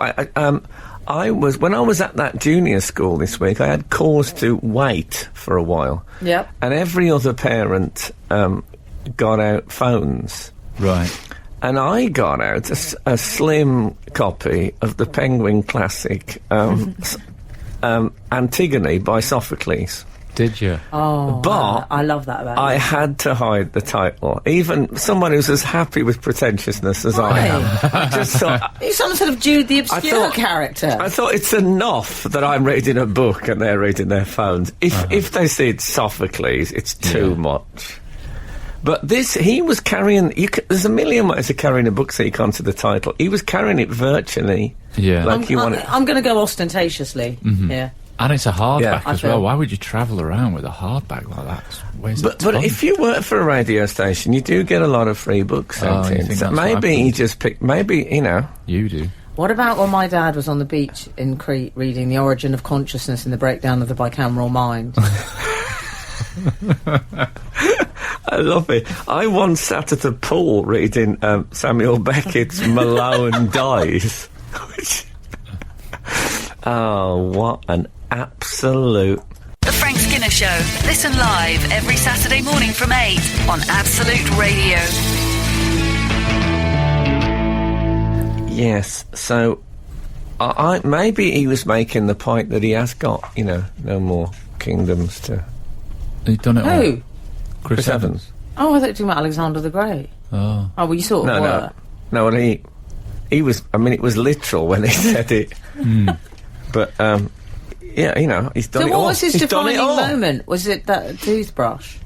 I was when I was at that junior school this week, I had cause to wait for a while. Yep. And every other parent got out phones. Right. And I got out a slim copy of the Penguin classic Antigone by Sophocles. Did you? Oh, But I love that about I you. had to hide the title. Even someone who's as happy with pretentiousness as I am. I just thought... You're some sort of Jude the Obscure thought- character. I thought it's enough that I'm reading a book and they're reading their phones. If they said Sophocles, it's too much. But this, he was carrying... there's a million ways of carrying a book so you can't see the title. He was carrying it virtually. Yeah. Like he wanted... I'm going to go ostentatiously. Yeah. And it's a hardback Yeah. as I well. feel- Why would you travel around with a hardback like that? Weighs a But ton. if you work for a radio station, you do get a lot of free books Oh, sent you in. think So that's what maybe he happens? just picked... Maybe, You do. What about when my dad was on the beach in Crete reading The Origin of Consciousness and the Breakdown of the Bicameral Mind? I love it. I once sat at a pool reading Samuel Beckett's Malone Dies. Which... Oh, what an absolute... The Frank Skinner Show. Listen live every Saturday morning from 8 on Absolute Radio. Yes, so I maybe he was making the point that he has got, no more kingdoms to... You've done it all. Who? Chris Evans. Oh, I thought you were talking about Alexander the Great. Oh. Oh, well, you sort of No, were. no. No, well, he was. I mean, it was literal when he said it. But yeah, you know, he's done So it what all. was his He's done it defining all. moment? Was it that toothbrush?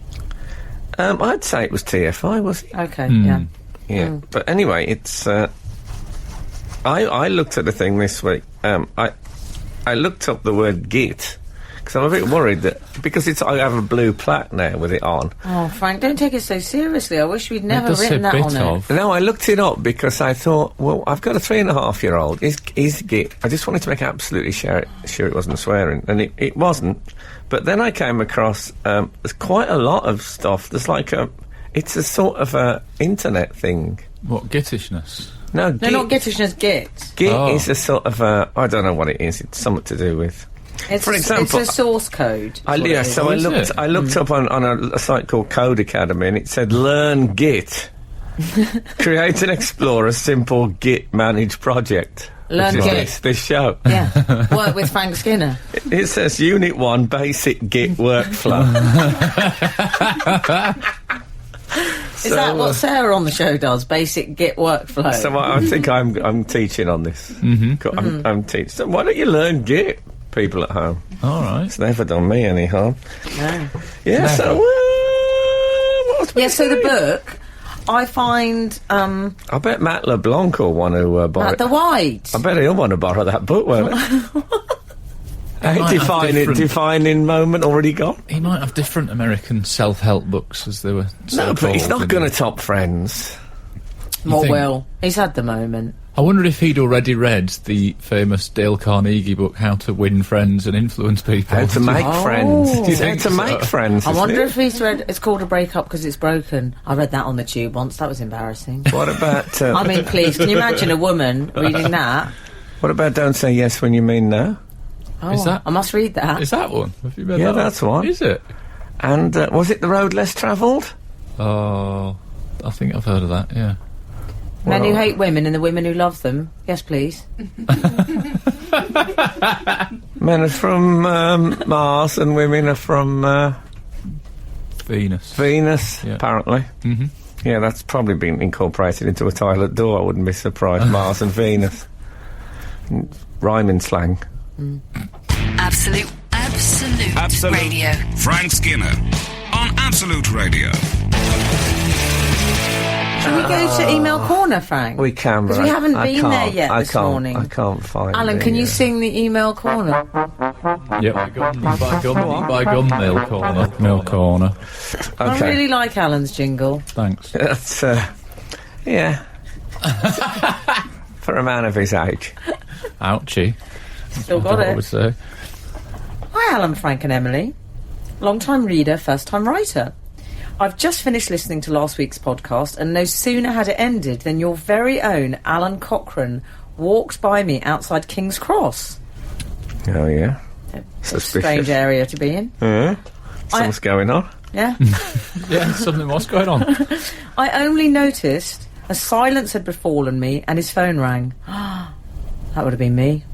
I'd say it was TFI, was it? Okay, yeah. Yeah. But anyway, it's. I looked at the thing this week. I looked up the word git because I'm a bit worried that because I have a blue plaque now with it on. Oh, Frank, don't take it so seriously. I wish we'd never written that on it. No, I looked it up because I thought, well, I've got a 3.5-year-old. Is git? I just wanted to make absolutely sure it wasn't swearing, and it wasn't. But then I came across there's quite a lot of stuff. There's like it's a sort of a internet thing. What, gittishness? No, No, not gittishness, git. Git is a sort of I don't know what it is. It's something to do with. For example, it's a source code. I looked up on a site called Code Academy, and it said learn Git. Create and explore a simple Git managed project. Learn which is Git. This show. Yeah, work with Frank Skinner. It says Unit 1 Basic Git Workflow. Is that what Sarah on the show does? Basic Git workflow. So I think I'm teaching on this. I'm teaching. So why don't you learn Git, people at home? All right. It's never done me any harm. No. Yeah. Never. So what was we Yeah, so the saying? book, I find I bet Matt LeBlanc will want to borrow Matt it. the White. I bet he'll want to borrow that book, won't he? might have Defining moment already gone. He might have different American self-help books, as they were. No, but he's not going to to. top Friends. More think- will. He's had the moment. I wonder if he'd already read the famous Dale Carnegie book, How to Win Friends and Influence People. How to make Oh. friends. Do you How think to so? make friends. I isn't wonder it? if he's read. It's called A Breakup Because It's Broken. I read that on the tube once. That was embarrassing. What about? I mean, please, can you imagine a woman reading that? What about? Don't say yes when you mean no. Oh, Is that- I must read that. Is that one? Have you read Yeah, that that's one. Is it? And was it The Road Less Travelled? Oh, I think I've heard of that, yeah. Men who Well- hate women and the women who love them. Yes, please. Men are from Mars and women are from Venus. Venus, Yeah. apparently. Mm-hmm. Yeah, that's probably been incorporated into a toilet door. I wouldn't be surprised. Mars and Venus. Rhyming slang. Absolute Radio. Frank Skinner on Absolute Radio. Shall we go to email corner, Frank? We can, Because but we haven't I been can't- there yet I this can't- morning. I can't find Alan, the, can you sing the email corner? Yep. By gun mail corner. Mail corner. I Okay. really like Alan's jingle. Thanks. That's, yeah. For a man of his age. Ouchie. Still got I would it. say. Hi, Alan, Frank and Emily. Long-time reader, first-time writer. I've just finished listening to last week's podcast, and no sooner had it ended than your very own Alan Cochrane walked by me outside King's Cross. Oh, yeah. It's a Suspicious. strange area to be in. Something's going on. Yeah. Yeah, something was going on. I only noticed a silence had befallen me and his phone rang. That would have been me.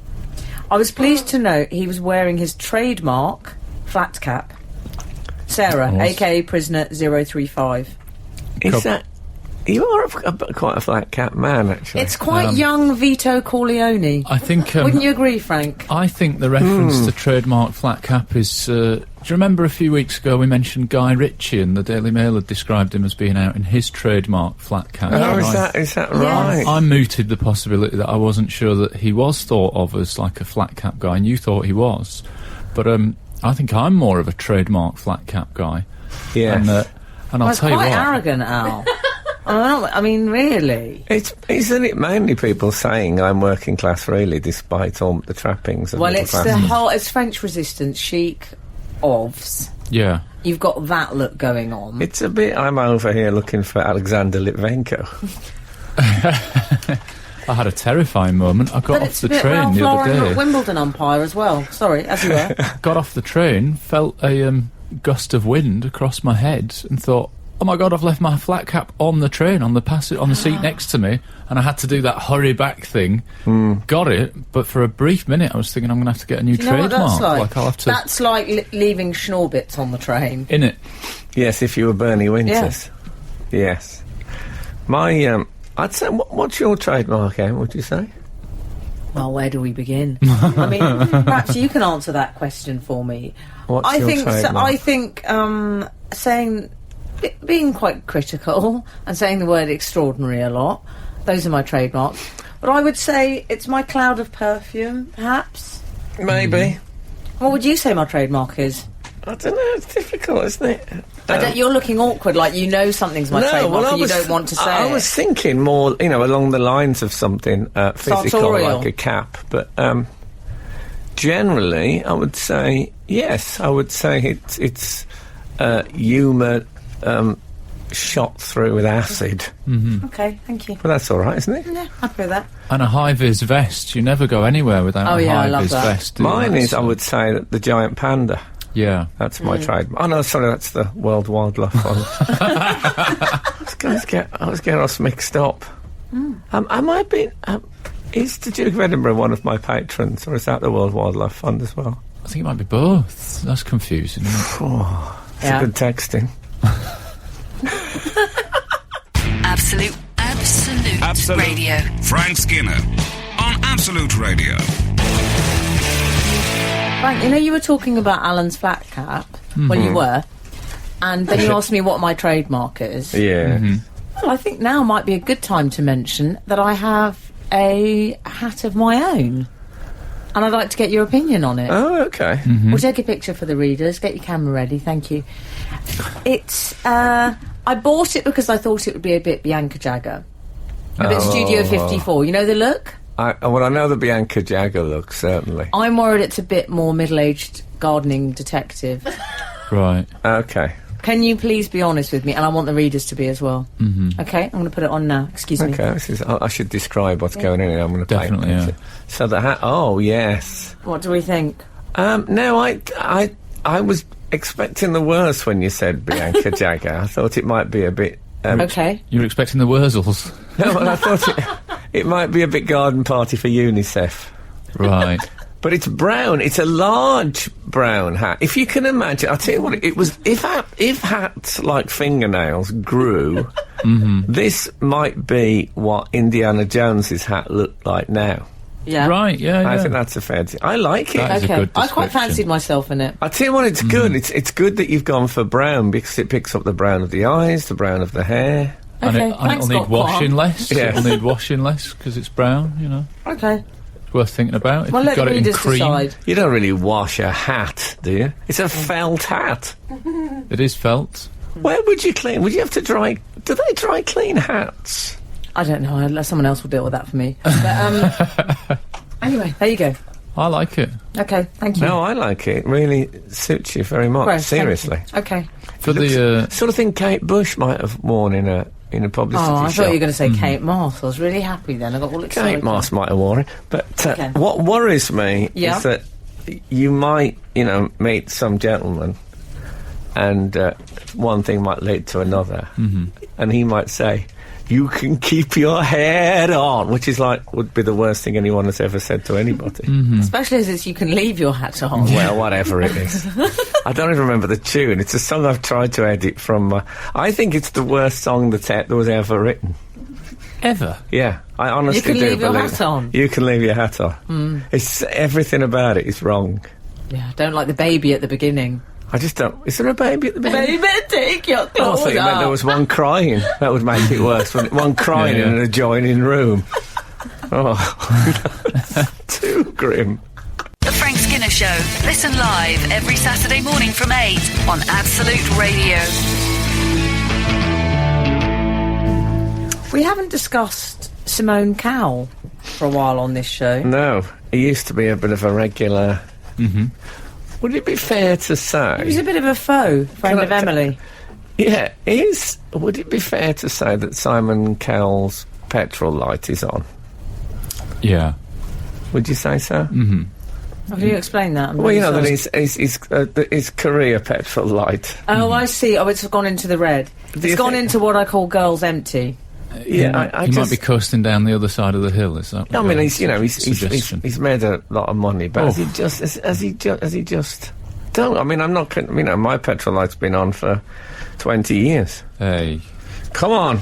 I was pleased to note he was wearing his trademark flat cap. Sarah, Was. aka Prisoner 035. Is that... You are quite a flat cap man, actually. It's quite young Vito Corleone. I think. Wouldn't you agree, Frank? I think the reference to trademark flat cap is. Do you remember a few weeks ago we mentioned Guy Ritchie and the Daily Mail had described him as being out in his trademark flat cap? Oh, And is that right? I mooted the possibility that I wasn't sure that he was thought of as like a flat cap guy, and you thought he was. But I think I'm more of a trademark flat cap guy. Yes. And I'll That's tell you quite what. arrogant, Al. I mean, really. Isn't it mainly people saying I'm working class, really, despite all the trappings of Well, middle it's class? the whole. It's French resistance, chic, ovs. Yeah. You've got that look going on. It's a bit. I'm over here looking for Alexander Litvenko. I had a terrifying moment. I got But off it's the a bit train Ralph the Lauren other day. Wimbledon umpire as well. Sorry, as you were. Got off the train, felt a gust of wind across my head, and thought, "Oh my God, I've left my flat cap on the train, on the seat next to me," and I had to do that hurry back thing. Got it, but for a brief minute, I was thinking I'm going to have to get a new Do you know what trademark. that's like? I'll have to That's like leaving schnorbits on the train. in it. Yes, if you were Bernie Winters. Yes. My I'd say, what's your trademark, Em, would you say? Well, where do we begin? I mean, perhaps you can answer that question for me. What's your trademark? I think being quite critical and saying the word extraordinary a lot, those are my trademarks. But I would say it's my cloud of perfume, perhaps. Maybe. What would you say my trademark is? I don't know, it's difficult, isn't it? You're looking awkward, like you know something's my trademark and you don't want to say I was thinking more, along the lines of something physical, Sartorial. like a cap. But generally, I would say, yes, I would say it's humour shot through with acid. Okay, thank you. But that's all right, isn't it? Yeah, happy with that. And a high-vis vest. You never go anywhere without a I love high-vis that. vest. do you? Mine is, I That's, would say, that the giant panda. Yeah. That's my trademark. Oh, no, sorry, that's the World Wildlife Fund. I was getting us mixed up. Am I being... is the Duke of Edinburgh one of my patrons, or is that the World Wildlife Fund as well? I think it might be both. That's confusing, isn't it? It's Yeah. a good texting. Absolute Radio. Frank Skinner on Absolute Radio. Frank, you were talking about Alan's flat cap. Well, you were. And then you asked me what my trademark is. Yeah. Well, I think now might be a good time to mention that I have a hat of my own. And I'd like to get your opinion on it. Oh, okay. We'll take a picture for the readers. Get your camera ready, thank you. It's, I bought it because I thought it would be a bit Bianca Jagger. A bit Studio 54. You know the look? I know the Bianca Jagger look, certainly. I'm worried it's a bit more middle-aged gardening detective. Right. Okay. Can you please be honest with me? And I want the readers to be as well. Okay, I'm going to put it on now. Excuse me. Okay, I should describe what's going on here. I'm going to paint Definitely, it. So the hat... Oh, yes. What do we think? No, I was expecting the worst when you said Bianca Jagger. I thought it might be a bit... Okay. You were expecting the Wurzels. No, well, I thought it might be a bit garden party for UNICEF. Right. But it's brown. It's a large brown hat. If you can imagine, I'll tell you what, it was... If hats like fingernails grew, this might be what Indiana Jones's hat looked like now. Yeah. Right, yeah. I think that's a fair thing. I like it. That is a Okay. good I quite description. fancied myself in it. I tell you what, it's good. It's good that you've gone for brown because it picks up the brown of the eyes, the brown of the hair. And, Okay, and thanks, it'll need Doc washing Kwan. less. Yes. It'll need washing less because it's brown, Okay. It's worth thinking about. If Well, you've let got the it in readers cream. decide. You don't really wash a hat, do you? It's a felt hat. It is felt. Where would you clean? Would you have to dry... Do they dry clean hats? I don't know. Someone else will deal with that for me. But, anyway, there you go. I like it. Okay, thank you. No, I like it. It really suits you very much. Great, thank Seriously. you. Okay. For Looks the sort of thing Kate Bush might have worn in a publicity Oh, I shot. thought you were going to say Kate Moss. I was really happy then. I got all excited. Kate Moss might have worn it. But Okay. what worries me Yeah. is that you might, meet some gentleman and one thing might lead to another. And he might say, you can keep your head on, which is would be the worst thing anyone has ever said to anybody. Especially as it's you can leave your hat on. Well, whatever it is. I don't even remember the tune. It's a song I've tried to edit from... I think it's the worst song that was ever written. ever. Yeah, I honestly You can do leave your believe hat on. You can leave your hat on. It's everything about it is wrong. Yeah, don't like the baby at the beginning. I just don't... Is there a baby at the beginning? Baby, take your I clothes thought you meant there off. was one crying. That would make it worse, wouldn't it? One crying Yeah. in an adjoining room. Oh, too grim. The Frank Skinner Show. Listen live every Saturday morning from 8 on Absolute Radio. We haven't discussed Simone Cowell for a while on this show. No, he used to be a bit of a regular... Would it be fair to say... He was a bit of a foe, friend of Emily. Yeah, would it be fair to say that Simon Cowell's petrol light is on? Yeah. Would you say so? How can you explain that? I'm Well, really you know sorry. that his career petrol light. Oh, I see. Oh, it's gone into the red. you It's gone think- into what I call girls empty. Yeah, I he just... might be coasting down the other side of the hill. Is that? I mean, suggestion? he's made a lot of money, but Oh. has he just don't? I mean, I'm not. My petrol light's been on for 20 years. Hey, Come on,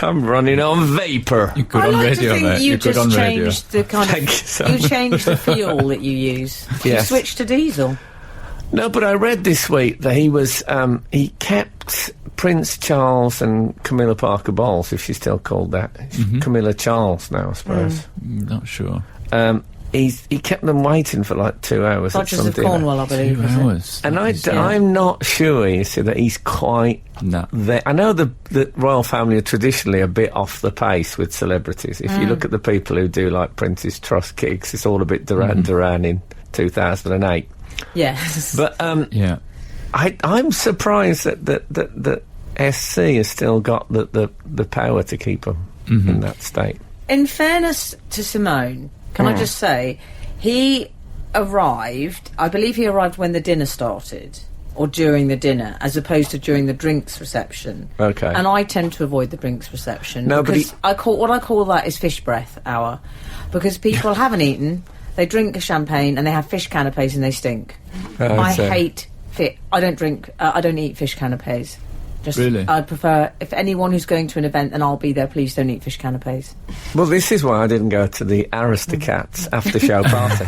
I'm running on vapour. You're good I on like radio, to think mate. you You're good just on radio. changed the kind Thank of... you so You much. changed the fuel that you use. You Yes. switched to diesel. No, but I read this week that he was, he kept Prince Charles and Camilla Parker Bowles, if she's still called that. Camilla Charles now, I suppose. Not sure. He kept them waiting for like 2 hours at Dodgers some of dinner. Cornwall, I believe. 2 is it? hours. And That is- I'm not sure, you see, that he's quite No. there. I know the royal family are traditionally a bit off the pace with celebrities. If you look at the people who do like Prince's Trust gigs, it's all a bit Duran Duran in 2008. Yes. But Yeah. I'm surprised that SC has still got the power to keep them in that state. In fairness to Simone, can I just say, he arrived, I believe he arrived when the dinner started, or during the dinner, as opposed to during the drinks reception. Okay. And I tend to avoid the drinks reception. No, but because I call that is fish breath hour. Because people haven't eaten, they drink a champagne and they have fish canapes and they stink. I so- hate I don't drink, I don't eat fish canapes. Just, Really? I prefer, if anyone who's going to an event and I'll be there, please don't eat fish canapes. Well, this is why I didn't go to the Aristocats after-show party.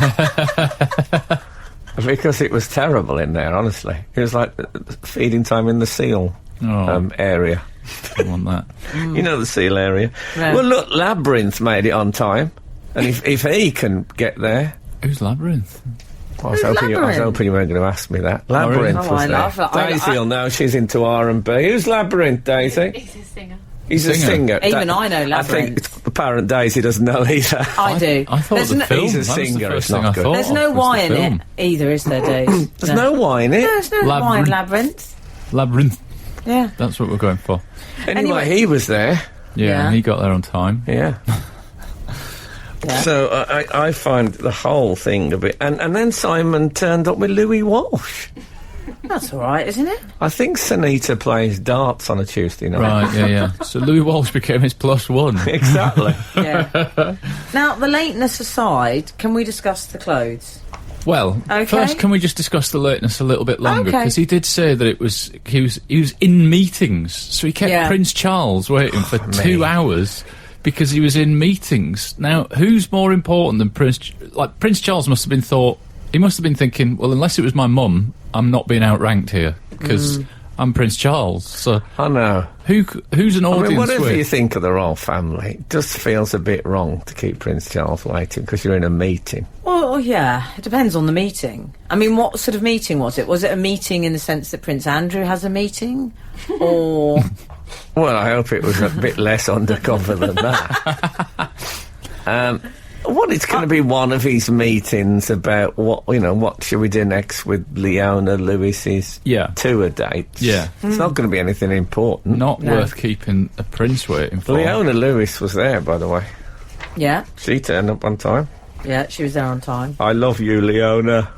Because it was terrible in there, honestly. It was like feeding time in the seal area. Don't want that. You know the seal area. Yeah. Well, look, Labyrinth made it on time. And if he can get there... Who's Labyrinth? I was Who's hoping Labyrinth? you weren't going to ask me that. Labyrinth Oh, was I there. love that. Daisy will know, she's into R&B. Who's Labyrinth, Daisy? He's a singer. He's a Singer. singer. Even I know I think Labyrinth. apparent Daisy doesn't know either. I do. I thought There's the no- film. He's a That was the singer, first it's thing not I good. thought There's no was the Y in film. it either, is there, Dave? There's no Y in it. No, there's no Y in Labyrinth. Labyrinth. Labyrinth. Yeah. That's what we're going for. Anyway, he was there. Yeah, Yeah. and he got there on time. Yeah. Yeah. So I find the whole thing a bit... And then Simon turned up with Louis Walsh. That's all right, isn't it? I think Sunita plays darts on a Tuesday night. Right, yeah. So Louis Walsh became his +1. Exactly. Yeah. Now, the lateness aside, can we discuss the clothes? Well, Okay. first, can we just discuss the lateness a little bit longer? Okay. Because he did say that he was in meetings, so he kept Yeah. Prince Charles waiting for 2 hours because he was in meetings. Now, who's more important than Prince? Like Prince Charles must have been thinking, well, unless it was my mum, I'm not being outranked here because I'm Prince Charles. So I know. who's an I audience mean, whatever with? you think of the royal family, it just feels a bit wrong to keep Prince Charles waiting because you're in a meeting. Well, yeah, it depends on the meeting. I mean, what sort of meeting was it? Was it a meeting in the sense that Prince Andrew has a meeting? Or... Well, I hope it was a bit less undercover than that. Well, it's going to be one of his meetings about what should we do next with Leona Lewis's tour dates. Yeah. It's not going to be anything important. Not worth keeping a prince waiting for. Leona Lewis was there, by the way. Yeah, She turned up on time. yeah, she was there on time. I love you, Leona.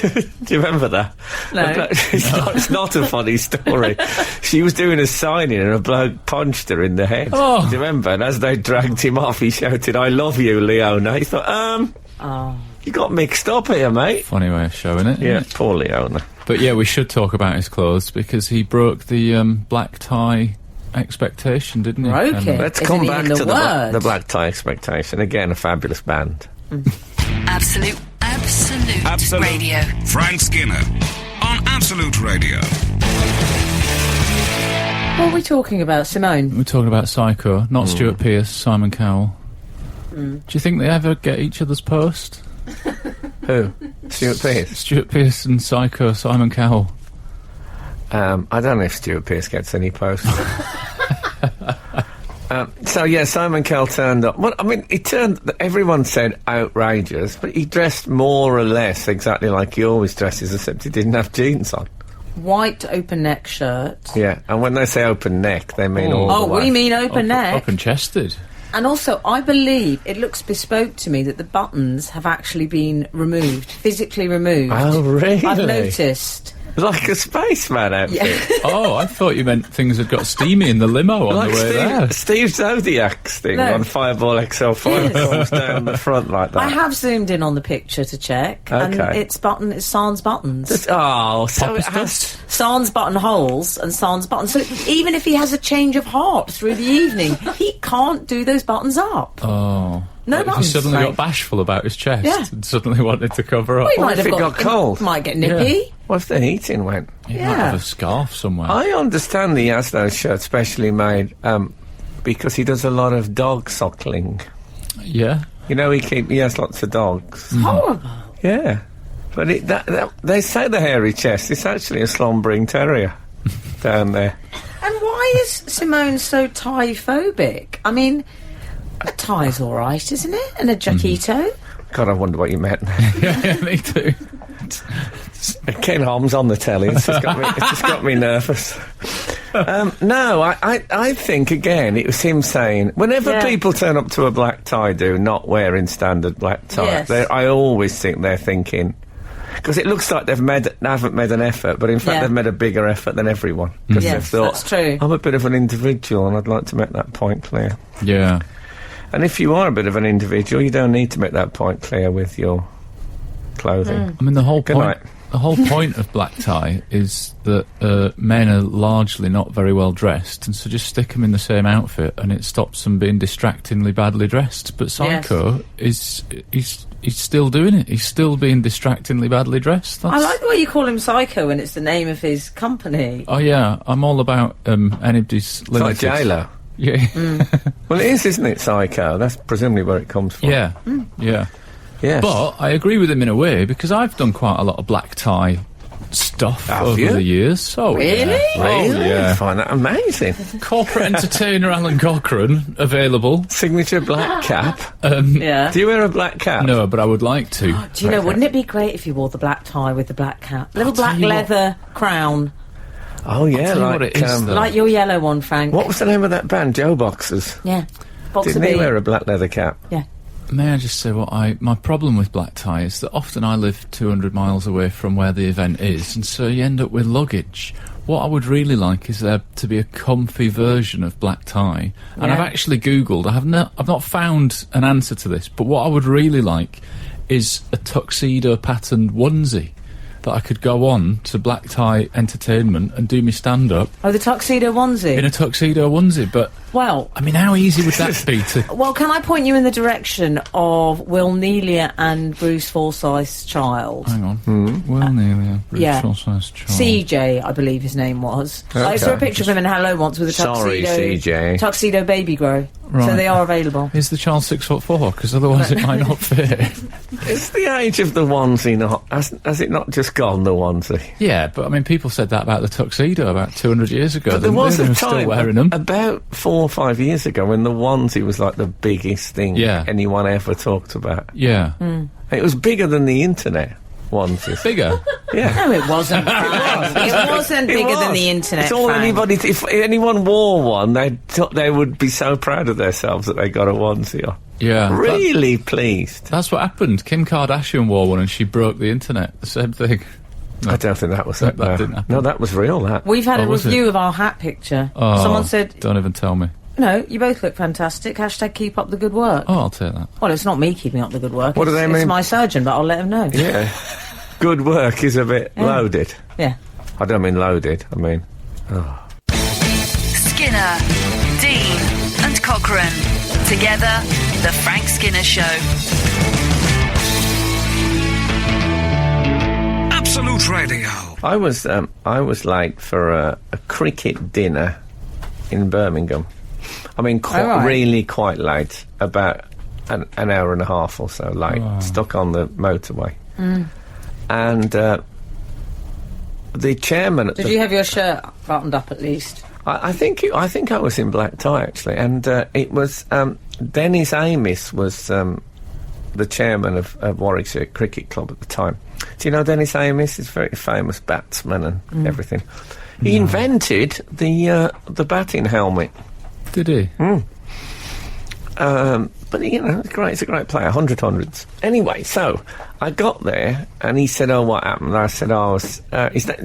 Do you remember that? No. It's not a funny story. She was doing a signing and a bloke punched her in the head. Oh. Do you remember? And as they dragged him off, he shouted, I love you, Leona. He thought, you got mixed up here, mate. Funny way of showing it. Yeah, poor Leona. But yeah, we should talk about his clothes because he broke the black tie expectation, didn't he? Broke And- it? Let's Isn't come even back the to word. the black tie expectation. Again, a fabulous band. Absolute Radio. Frank Skinner on Absolute Radio. What are we talking about, Simone? We're talking about Psycho, not Stuart Pearce, Simon Cowell. Do you think they ever get each other's post? Who? Stuart Pearce? Stuart Pearce and Psycho, Simon Cowell. I don't know if Stuart Pearce gets any posts. So yeah, Simon Cowell turned up. Well, I mean, everyone said outrageous, but he dressed more or less exactly like he always dresses, except he didn't have jeans on. White open neck shirt. Yeah, and when they say open neck, they mean all Oh, the way. we mean open neck. Open-chested. And also, I believe it looks bespoke to me that the buttons have actually been removed, physically removed. Oh, really? I've noticed. Like a spaceman outfit. Oh, I thought you meant things had got steamy in the limo on Like the way there. Steve Zodiac's thing No. on Fireball XL5 comes down the front like that. I have zoomed in on the picture to check, and Okay. it's sans buttons. So it has... Sans buttonholes and sans buttons. So even if he has a change of heart through the evening, he can't do those buttons up. Oh. No He buttons. suddenly Frank. got bashful about his chest Yeah. and suddenly wanted to cover up. Well, he What might if have it got cold? Might get nippy. What if the heating went? He might Yeah. have a scarf somewhere. I understand he has those shirts specially made because he does a lot of dog suckling. Yeah. You know, he has lots of dogs. Horrible. Yeah. But they say the hairy chest, it's actually a slumbering terrier down there. And why is Simone so tie-phobic? I mean, a tie's all right, isn't it? And a jaquito. God, I wonder what you meant. Yeah, me too. Ken Holmes on the telly. It's just got me nervous. No, I think, again, it was him saying, whenever Yeah. people turn up to a black tie do, not wearing standard black tie, Yes. I always think they're thinking... Because it looks like they haven't made an effort, but in fact Yeah. they've made a bigger effort than everyone. Because they've Yes, thought, that's true. I'm a bit of an individual and I'd like to make that point clear. Yeah. And if you are a bit of an individual, you don't need to make that point clear with your clothing. I mean, the whole Good point. night. The whole point of black tie is that men are largely not very well dressed, and so just stick them in the same outfit, and it stops them being distractingly badly dressed. But Psycho he's still doing it. He's still being distractingly badly dressed. I like the way you call him Psycho when it's the name of his company. Oh yeah, I'm all about anybody's It's like limited. J-Lo. Yeah. Well, it is, isn't it, Psycho? That's presumably where it comes from. Yeah. Yeah. Yes. But I agree with him in a way, because I've done quite a lot of black tie stuff Have over you? the years. Oh, Really? Yeah. Really? Oh, yeah. I find that amazing. Corporate entertainer Alan Cochrane, available. Signature black cap. Yeah. Do you wear a black cap? No, but I would like to. Do you know, wouldn't it be great if you wore the black tie with the black cap? Little tell black you what. leather crown. Oh, yeah, tell you like... what it is, though. Like your yellow one, Frank. what was the name of that band? Joe Boxers. Yeah. Boxer Didn't he B. wear a black leather cap? Yeah. May I just say my problem with black tie is that often I live 200 miles away from where the event is, and so you end up with luggage. What I would really like is there to be a comfy version of black tie, and Yeah. I've actually Googled. I've not found an answer to this, but what I would really like is a tuxedo patterned onesie that I could go on to black tie entertainment and do me stand up Oh, the tuxedo onesie. in a tuxedo onesie. But Well, I mean, how easy would that be to? well, can I point you in the direction of Will Nelia and Bruce Forsyth's child? Hang on. Well, nearly. Yeah. Size child. CJ, I believe his name was. I saw a Okay. picture of him in Hello once with a Sorry, CJ. tuxedo baby grow. So Right. they are available. Is the child 6'4"? Because otherwise it might not fit. Is the age of the onesie not... Has it not just gone, the onesie? Yeah, but I mean, people said that about the tuxedo about 200 years ago. But there didn't was they? a They were time, still wearing them. about 4 or 5 years ago, when the onesie was like the biggest thing Yeah. anyone ever talked about. Yeah. It was bigger than the internet, onesies. Bigger. Yeah. No, it wasn't. Frank. It wasn't It bigger than was. the internet. It's all Frank. anybody... If anyone wore one, they would be so proud of themselves that they got a onesie on. Yeah. Really pleased. That's what happened. Kim Kardashian wore one and she broke the internet. The same thing. I don't think that was That no. didn't happen. No, that was real, that. We've had Oh, a was it? review of our hat picture. Oh, Someone said, don't even tell me. no, you both look fantastic. Hashtag keep up the good work. Oh, I'll take that. Well, it's not me keeping up the good work. What do it's, they It's mean? my surgeon, but I'll let him know. Yeah. Good work is a bit loaded. Yeah. I don't mean loaded, I mean... Skinner, Dean, and Cochrane. Together, The Frank Skinner Show. Absolute Radio. I was late for a cricket dinner in Birmingham. I mean, right. really quite late, about an hour and a half or so late, stuck on the motorway. And the chairman... Did you have your shirt buttoned up at least? I think I was in black tie, actually, and it was... Dennis Amiss was the chairman of Warwickshire Cricket Club at the time. Do you know Dennis Amiss? He's a very famous batsman and everything. He invented the batting helmet. Did he? But, you know, it's great. It's a great player. Hundreds. Anyway, so I got there, and he said, "Oh, what happened?" I said, "Oh, I was,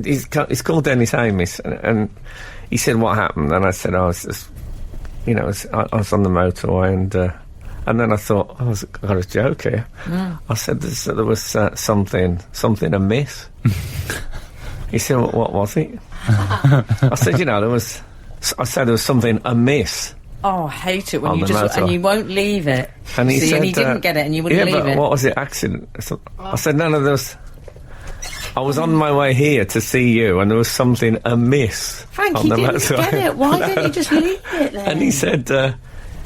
he's called Dennis Amis," and he said, "What happened?" And I said, "I was just, you know, I was on the motorway, and then I thought, I got a joke here." I said, there was something amiss." He said, "What was it?" I said, "You know, there was something amiss." Oh, I hate it when On you the just... And motorway. you won't leave it. And he said, and he didn't get it and you wouldn't yeah, leave but it. what was it? Accident? I said, "No, there was... I was on my way here to see you, and there was something amiss Frank, on he the didn't motorway." get it. Why didn't you just leave it then? And he said,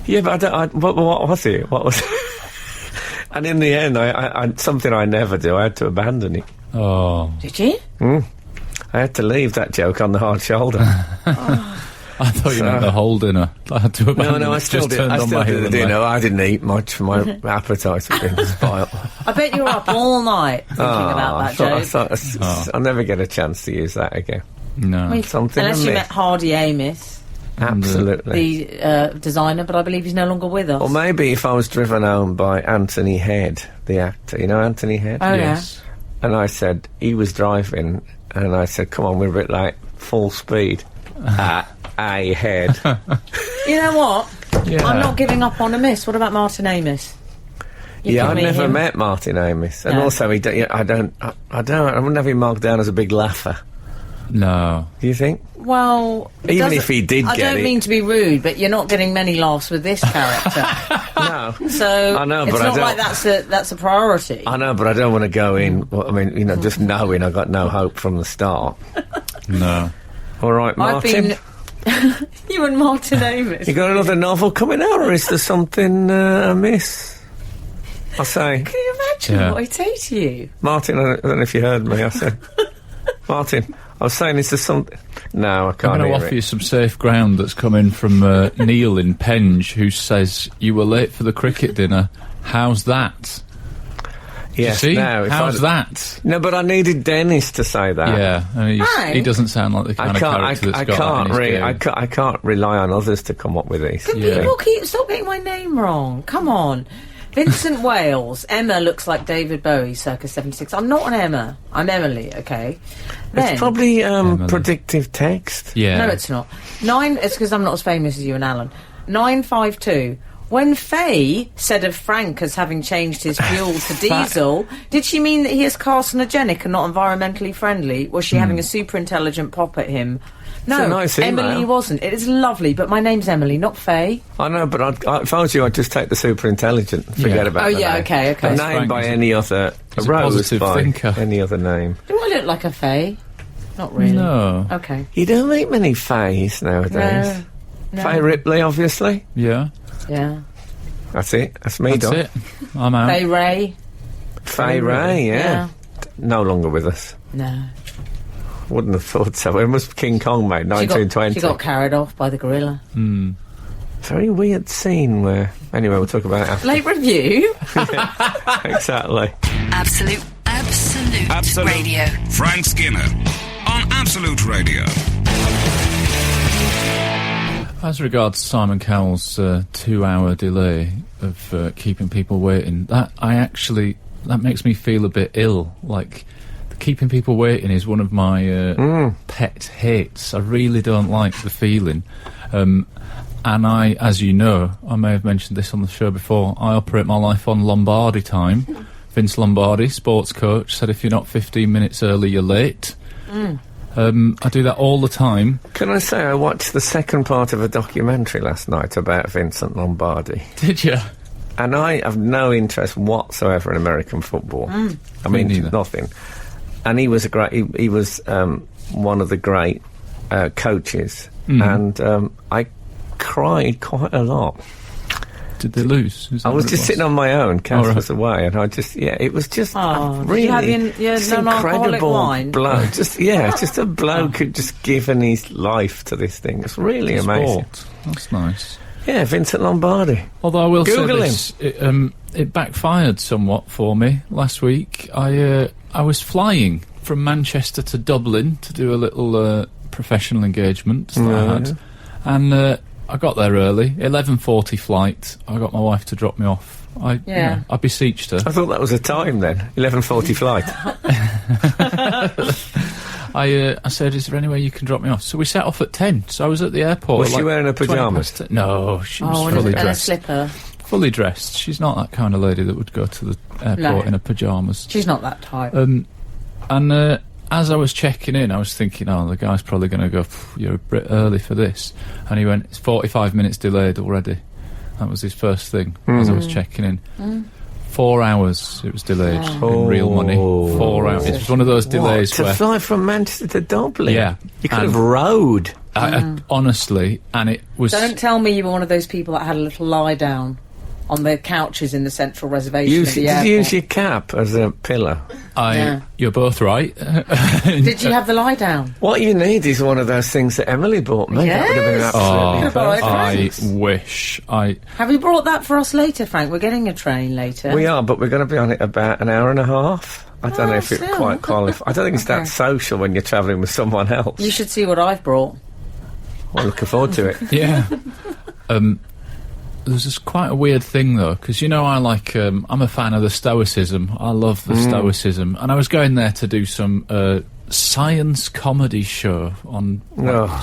"Yeah, but what was it? What was?" And in the end, I something I never do. I had to abandon it. Oh. Did you? I had to leave that joke on the hard shoulder. I thought you meant the whole dinner. I had to abandon No, I it, still just did. turned I on still my did heel the and dinner. left. I didn't eat much. My appetite had been spoiled. I bet you were up all night thinking about that joke. I'll never get a chance to use that again. No. Something Unless you amiss. met Hardy Amis, Absolutely. the designer, but I believe he's no longer with us. Or maybe if I was driven home by Anthony Head, the actor. You know Anthony Head? Oh, Yes. And I said, he was driving, and I said, "Come on, we're a bit like full speed." A Head. You know what? Yeah. I'm not giving up on Amis. What about Martin Amis? You Yeah, can I've meet never him. met Martin Amis, and No. also I wouldn't have him marked down as a big laugher. No. Do you think? Well, it Even doesn't- if he did I get don't it. mean to be rude, but you're not getting many laughs with this character. No. So I know, it's but I not don't- like that's a priority. I know, but I don't want to go in. Well, I mean, you know, just knowing I got no hope from the start. No. All right, Martin. You and Martin Amis. You got another novel coming out, or is there something amiss? I say, Can you imagine Yeah. what he'd say to you? Martin. I don't know if you heard me. I said, Martin. I was saying, is there something? No, I I'm can't going to hear offer it. you some safe ground that's coming from Neil in Penge, who says, "You were late for the cricket dinner. How's that?" Yes, See? now, if How's I'd- that? No, but I needed Dennis to say that. Yeah, I mean, Right. he doesn't sound like the kind of character that's got that in his game. I can't rely on others to come up with these. Yeah. People stop getting my name wrong. Come on. Vincent Wales. Emma looks like David Bowie, circa 76. I'm not an Emma. I'm Emily, okay? Then, It's probably predictive text. Yeah. No, it's not. It's because I'm not as famous as you and Alan. 952. When Faye said of Frank as having changed his fuel to diesel, did she mean that he is carcinogenic and not environmentally friendly? Was she having a super intelligent pop at him? No, a nice email. Emily wasn't. It is lovely, but my name's Emily, not Faye. I know, but if I was you, I'd just take the super intelligent. Forget Yeah. about Oh, the yeah, name. okay. A That's name Frank, by isn't any other... He's a Rose positive by thinker. any other name. Do I look like a Faye? Not really. No. Okay. You don't meet many Fays nowadays. No. Faye Ripley, obviously. Yeah. Yeah. That's it. That's me That's done. it. I'm out. Faye Ray? Faye Ray, yeah. No longer with us. No. Wouldn't have thought so. It was King Kong, mate, She 1920. got carried off by the gorilla. Very weird scene where... Anyway, we'll talk about it after. Late review? Exactly. Absolute Radio. Frank Skinner on Absolute Radio. As regards Simon Cowell's 2-hour delay of keeping people waiting, that makes me feel a bit ill. Like, keeping people waiting is one of my pet hates. I really don't like the feeling. And I, as you know, I may have mentioned this on the show before, I operate my life on Lombardi time. Vince Lombardi, sports coach, said if you're not 15 minutes early, you're late. I do that all the time. Can I say I watched the second part of a documentary last night about Vincent Lombardi, Did you? and I have no interest whatsoever in American football. I Me mean, neither. nothing. And he was a great. He was one of the great coaches, and I cried quite a lot. Did they lose? Is that I was what it just sitting on my own. Kath Oh, right. was away, and I just it was just Oh, did really you have your just non-alcoholic incredible wine? bloke. Just a bloke who'd just given his life to this thing. It's really amazing. Sport. That's nice. Yeah, Vincent Lombardi. Although I will Google say this, it backfired somewhat for me last week. I was flying from Manchester to Dublin to do a little professional engagement that I had, and I got there early, 11:40 flight. I got my wife to drop me off. I beseeched her. I thought that was a time then. 11:40 flight. I said, is there any way you can drop me off? So we set off at 10. So I was at the airport. Was she wearing her pyjamas? No, she was fully dressed. And a slipper. Fully dressed. She's not that kind of lady that would go to the airport in her pyjamas. She's not that type. And as I was checking in, I was thinking, oh, the guy's probably going to go, you're a bit early for this. And he went, it's 45 minutes delayed already. That was his first thing as I was checking in. 4 hours it was delayed in real money. 4 hours. It was one of those delays to where... fly from Manchester to Dublin? Yeah. You could have rode. Honestly, and it was... Don't tell me you were one of those people that had a little lie down on the couches in the central reservation of the airport. Did you use your cap as a pillow? You're both right. Did you have the lie down? What you need is one of those things that Emily bought me. Yes. That would have been absolutely perfect. I wish. Have you brought that for us later, Frank? We're getting a train later. We are, but we're going to be on it about an hour and a half. I don't know if it quite qualifies. I don't think it's that social when you're travelling with someone else. You should see what I've brought. Well, looking forward to it. Yeah. There's this quite a weird thing, though, because, you know, I'm a fan of the Stoicism. I love the Stoicism. And I was going there to do some science comedy show on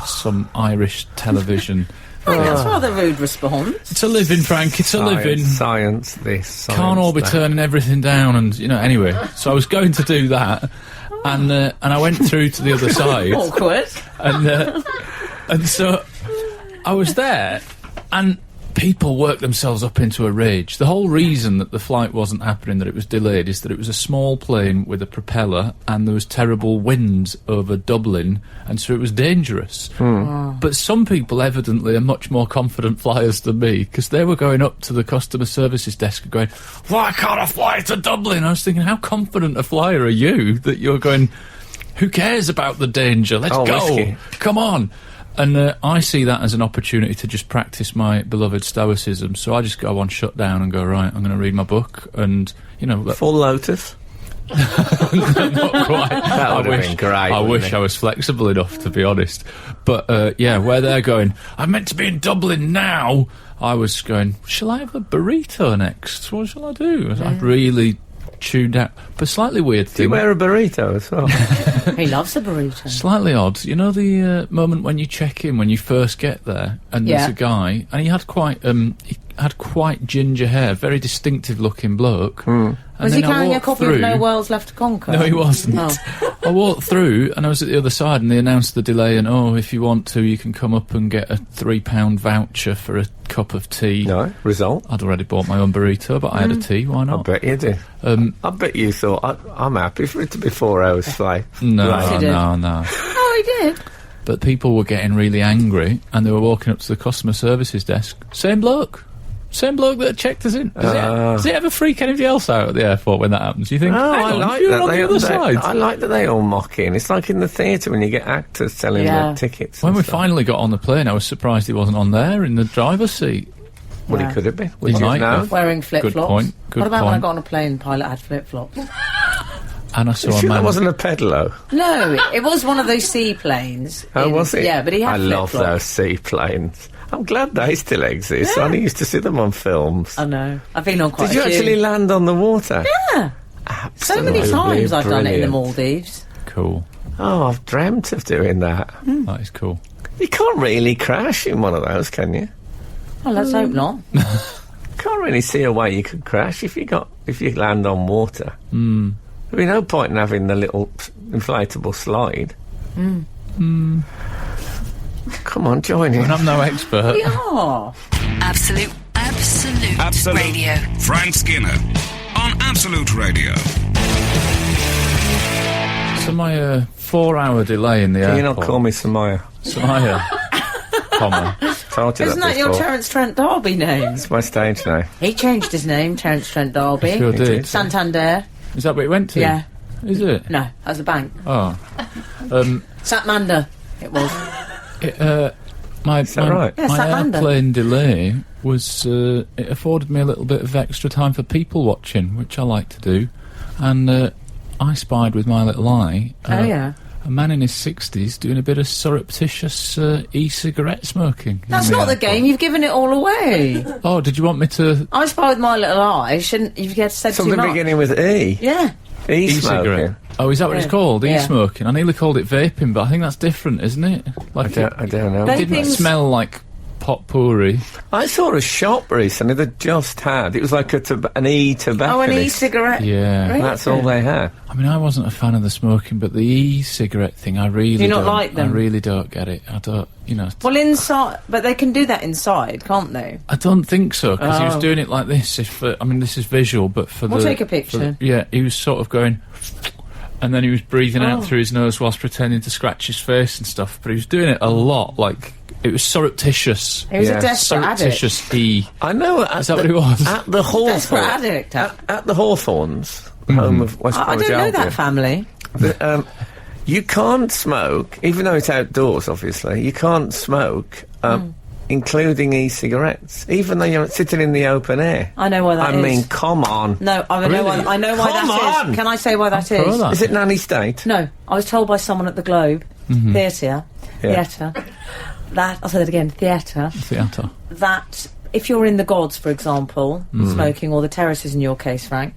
some Irish television. Frank, that's rather a rude response. It's a living, Frank. It's a living. Science this, science Can't all be that. turning everything down and, you know, anyway. So I was going to do that, and I went through to the other side. Awkward. And so I was there, and people worked themselves up into a rage. The whole reason that the flight wasn't happening, that it was delayed, is that it was a small plane with a propeller and there was terrible winds over Dublin, and so it was dangerous. But some people evidently are much more confident flyers than me, because they were going up to the customer services desk and going, why can't I fly to Dublin? I was thinking, how confident a flyer are you that you're going, who cares about the danger? Let's go. Whiskey. Come on. And I see that as an opportunity to just practice my beloved Stoicism. So I just go on shut down and go, right, I'm going to read my book and, you know... Full Lotus? Not quite. That would have been great. I wish I was flexible enough, to be honest. But, yeah, where they're going, I'm meant to be in Dublin now, I was going, shall I have a burrito next? What shall I do? I'd really... tuned out, but slightly weird thing. Do you wear a burrito as well? He loves a burrito. Slightly odd. You know the moment when you check in, when you first get there, and there's a guy, and he had quite ginger hair, very distinctive looking bloke. Was he carrying a copy of No Worlds Left to Conquer? No, he wasn't. I walked through, and I was at the other side, and they announced the delay, and if you want to, you can come up and get a £3 voucher for a cup of tea. No, result? I'd already bought my own burrito, but I had a tea, why not? I bet you did. I bet you thought, I'm happy for it to be 4 hours flight. No. Oh, he did? But people were getting really angry, and they were walking up to the customer services desk. Same bloke that checked us in. Does it ever freak anybody else out at the airport when that happens? You think, I like you're that on the other side. I like that they all mock in. It's like in the theatre when you get actors selling their tickets. When we stuff. finally got on the plane, I was surprised he wasn't on there in the driver's seat. Well, he could have been. He might have. Wearing flip-flops. Good point. What about when I got on a plane, the pilot had flip-flops? And I saw You a sure man... that wasn't a pedalo? No, it was one of those seaplanes. Oh, was it? Yeah, but he had I flip-flops. love those seaplanes. I'm glad they still exist. I only used to see them on films. I know. I've been on quite Did you a few. actually land on the water? Yeah. So many times I've done it in the Maldives. Cool. Oh, I've dreamt of doing that. That is cool. You can't really crash in one of those, can you? Well, let's hope not. Can't really see a way you could crash if you land on water. There'd be no point in having the little inflatable slide. Come on, join in. And I'm no expert. We are. Absolute Radio. Frank Skinner on Absolute Radio. So my 4-hour delay in the Can airport... you not call me Samaya? Samaya. Comma. Told you Isn't that your before. Terence Trent D'Arby name? It's my stage name. He changed his name, Terence Trent D'Arby. Sure did. Santander. Is that what it went to? Yeah. Is it? No, that's a bank. Oh. Satmander, it was. My right? Yeah, my Satmander. airplane delay was it afforded me a little bit of extra time for people watching, which I like to do, and I spied with my little eye A man in his 60s doing a bit of surreptitious e-cigarette smoking. That's not the game. You've given it all away. Oh, did you want me to... I spy with my little eye. Shouldn't you've said too Something much? beginning with E. Yeah. E-smoking. Oh, is that what it's called? Yeah. E-smoking? I nearly called it vaping, but I think that's different, isn't it? Like I don't know. They- it didn't Vaping's- smell like potpourri. I saw a shop recently that just had. It was like an e-tobacco. Oh, an e-cigarette. Yeah. Really? That's all they had. I mean, I wasn't a fan of the smoking, but the e-cigarette thing, I really Do you not don't, like them? I really don't get it. I don't, Well, inside, but they can do that inside, can't they? I don't think so, because he was Oh. doing it like this. This is visual, but for We'll the... take a picture. He was sort of going... And then he was breathing Oh. out through his nose whilst pretending to scratch his face and stuff. But he was doing it a lot, like... It was surreptitious. He was Yeah. a desperate addict. Surreptitious E. I know. Is that what it was? At the Desperate Hawthorns. addict. At the Hawthorns, home of West I Bromwich don't know Albion. that family. You can't smoke, even though it's outdoors, obviously. You can't smoke, including e-cigarettes, even though you're sitting in the open air. I know why that I is. mean, come on. No, I know why. I know why Come that on! is. Can I say why that pro is? that. Is it Nanny State? No, I was told by someone at the Globe Theatre, Yeah. that I'll say that again, theatre, Theatre. that if you're in the gods, for example, smoking, or the terraces in your case, Frank,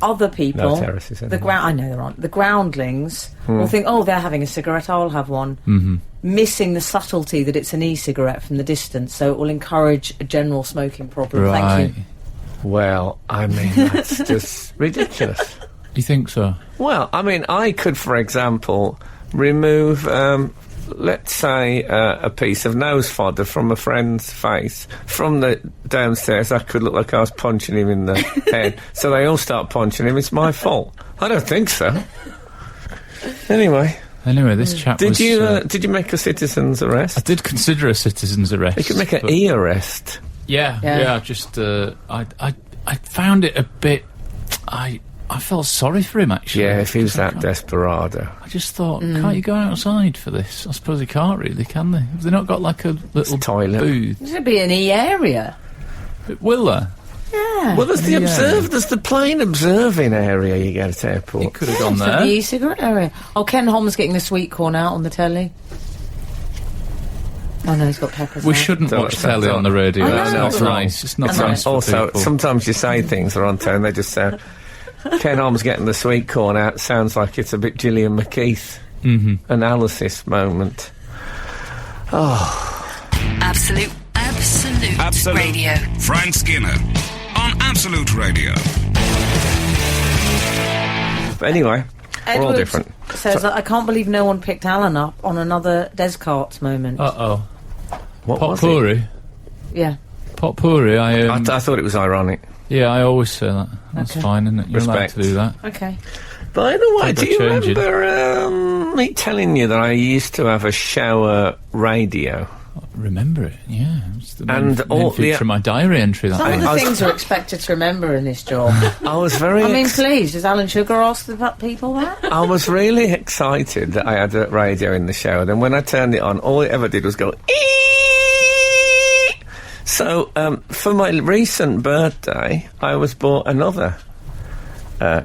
other people, No terraces the anymore. I know there aren't. The groundlings will think, oh, they're having a cigarette, I'll have one. Missing the subtlety that it's an e-cigarette from the distance, so it will encourage a general smoking problem. Right. Thank you. Well, I mean, that's just ridiculous. You think so? Well, I mean, I could, for example, remove, let's say, a piece of nose fodder from a friend's face. From the downstairs, I could look like I was punching him in the head. So they all start punching him. It's my fault. I don't think so. Anyway, this chap did was... you make a citizen's I arrest? did consider a citizen's arrest. You could make an but- e-arrest. Yeah, just... I found it a bit... I felt sorry for him, actually. Yeah, if he was I that can't- desperado. I just thought, can't you go outside for this? I suppose he can't really, can they? Have they not got like a little toilet. booth? There should be an e-area. Will there? Yeah. Well, there's there's the plane observing area you get at airport. He could have gone For there. the e-cigarette area. Oh, Ken Holmes getting the sweet corn out on the telly. Oh no, he's got peppers. We now. shouldn't Don't watch let that telly on. on the radio. I know. It's not It's not. nice. It's not I know. nice for Also, people. sometimes you say things are on tone, they just sound... Ken Holmes getting the sweet corn out sounds like it's a bit Gillian McKeith analysis moment. Absolute Radio. Frank Skinner on Absolute Radio. But anyway, we're all Edward different. says, I can't believe no one picked Alan up on another Descartes moment. Uh-oh. What was it? Potpourri. Yeah. Potpourri, I thought it was ironic. yeah, I always say that. That's Okay. fine, isn't it? You're allowed Respect. to do that. Okay. By the way, Never do you change it. remember me telling you that I used to have a shower radio? Remember it, yeah. It's the main, And main all feature the- of my diary entry. That Some of one. the I was- things are expected to remember in this job. I was very I mean, please, does Alan Sugar ask the people that? I was really excited that I had a radio in the shower. Then when I turned it on, all it ever did was go ee! So, for my recent birthday, I was bought another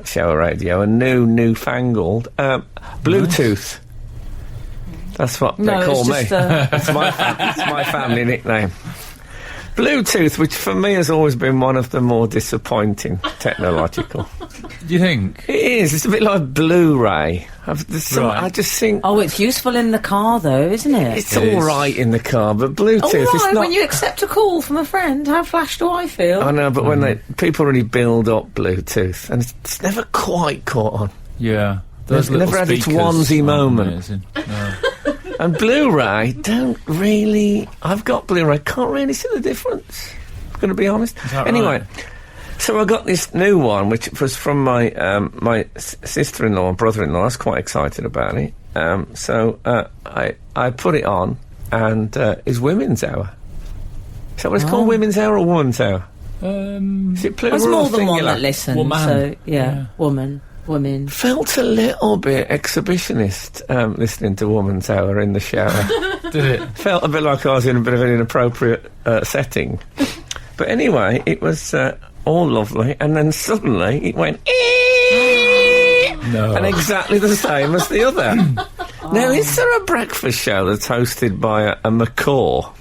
shower radio, a newfangled Bluetooth. That's what No, they call it's me. just, It's my family nickname. Bluetooth, which for me has always been one of the more disappointing technological. Do you think? It is. It's a bit like Blu-ray. Right. I just think Oh, it's useful in the car, though, isn't it? it's It all is. right in the car, but Bluetooth, All it's right, not. when you accept a call from a friend, how flash do I feel? I know, but when people really build up Bluetooth, and it's never quite caught on. Yeah. Those Those never little had its speakers onesie aren't moment. amazing. No. And Blu-ray don't really. I've got Blu-ray, can't really see the difference. I'm going to be honest. that Anyway, right? so I got this new one, which was from my sister-in-law and brother-in-law. I was quite excited about it. So I put it on, and it's Women's Hour. Is that what it's called? Women's Hour or Woman's Hour? Is it plural There's or more than one singular? that listens, Woman. so, Yeah. woman, women. Felt a little bit exhibitionist listening to Woman's Hour in the shower. Did it? Felt a bit like I was in a bit of an inappropriate setting. But anyway, it was all lovely, and then suddenly it went No. and exactly the same as the other. Now, is there a breakfast show that's hosted by a macaw?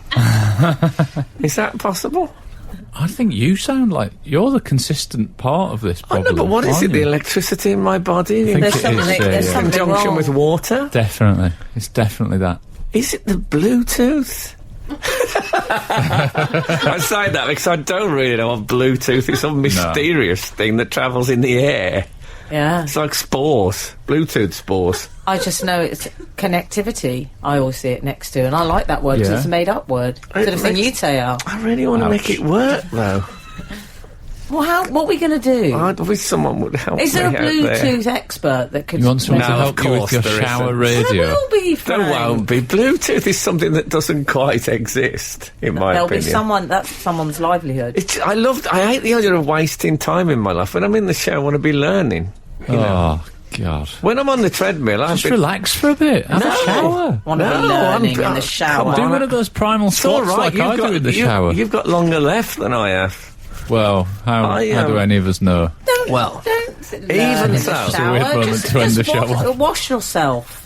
Is that possible? I think you sound like you're the consistent part of this I problem. know, but what is aren't it? The you? electricity in my body? think There's it something, is, there's yeah. something Conjunction wrong. with water? Definitely. It's definitely that. Is it the Bluetooth? I say that because I don't really know what Bluetooth is. Some mysterious thing that travels in the air. Yeah. It's like spores. Bluetooth spores. I just know it's connectivity. I always see it next to, and I like that word because Yeah. it's a made-up word. Sort of thing you'd say, Al. I really want to make it work, though. Well, what are we going to do? I wish someone would help me Is there a out there. Bluetooth expert that could... You want someone No, to of help you with course your there shower isn't. There radio? will be, There Frank. won't be. Bluetooth is something that doesn't quite exist, in my There'll opinion. be someone... That's someone's livelihood. I hate the idea of wasting time in my life. When I'm in the show, I want to be learning. You know? Oh, God. When I'm on the treadmill, I'm Just relax for a bit. Have a shower. Want to No, be learning I'm- in the shower. Do one of those primal It's all squats right. like I do in the shower. You've got longer left than I have. Well, how do any of us know? Well, Don't sit even learn in the so. It's a shower. weird moment to end the shower. Wash yourself.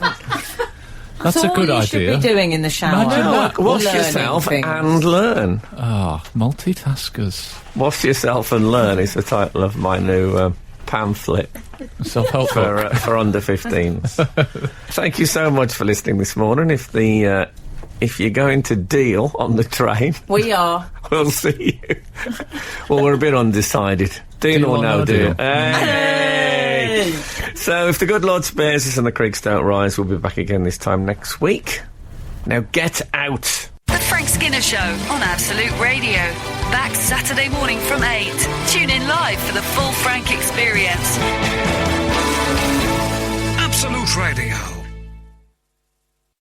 That's a good all you should idea. be doing in the shower. Imagine that. wash Learning yourself things. and learn. Ah, multitaskers. Wash yourself and learn is the title of my new pamphlet Self-help book. for under 15s. Thank you so much for listening this morning. If you're going to Deal on the train, We are. we'll see you. Well, we're a bit undecided. Deal or no deal? Hey! So, if the good Lord spares us and the creeks don't rise, we'll be back again this time next week. Now, get out. The Frank Skinner Show on Absolute Radio. Back Saturday morning from 8. Tune in live for the full Frank experience. Absolute Radio.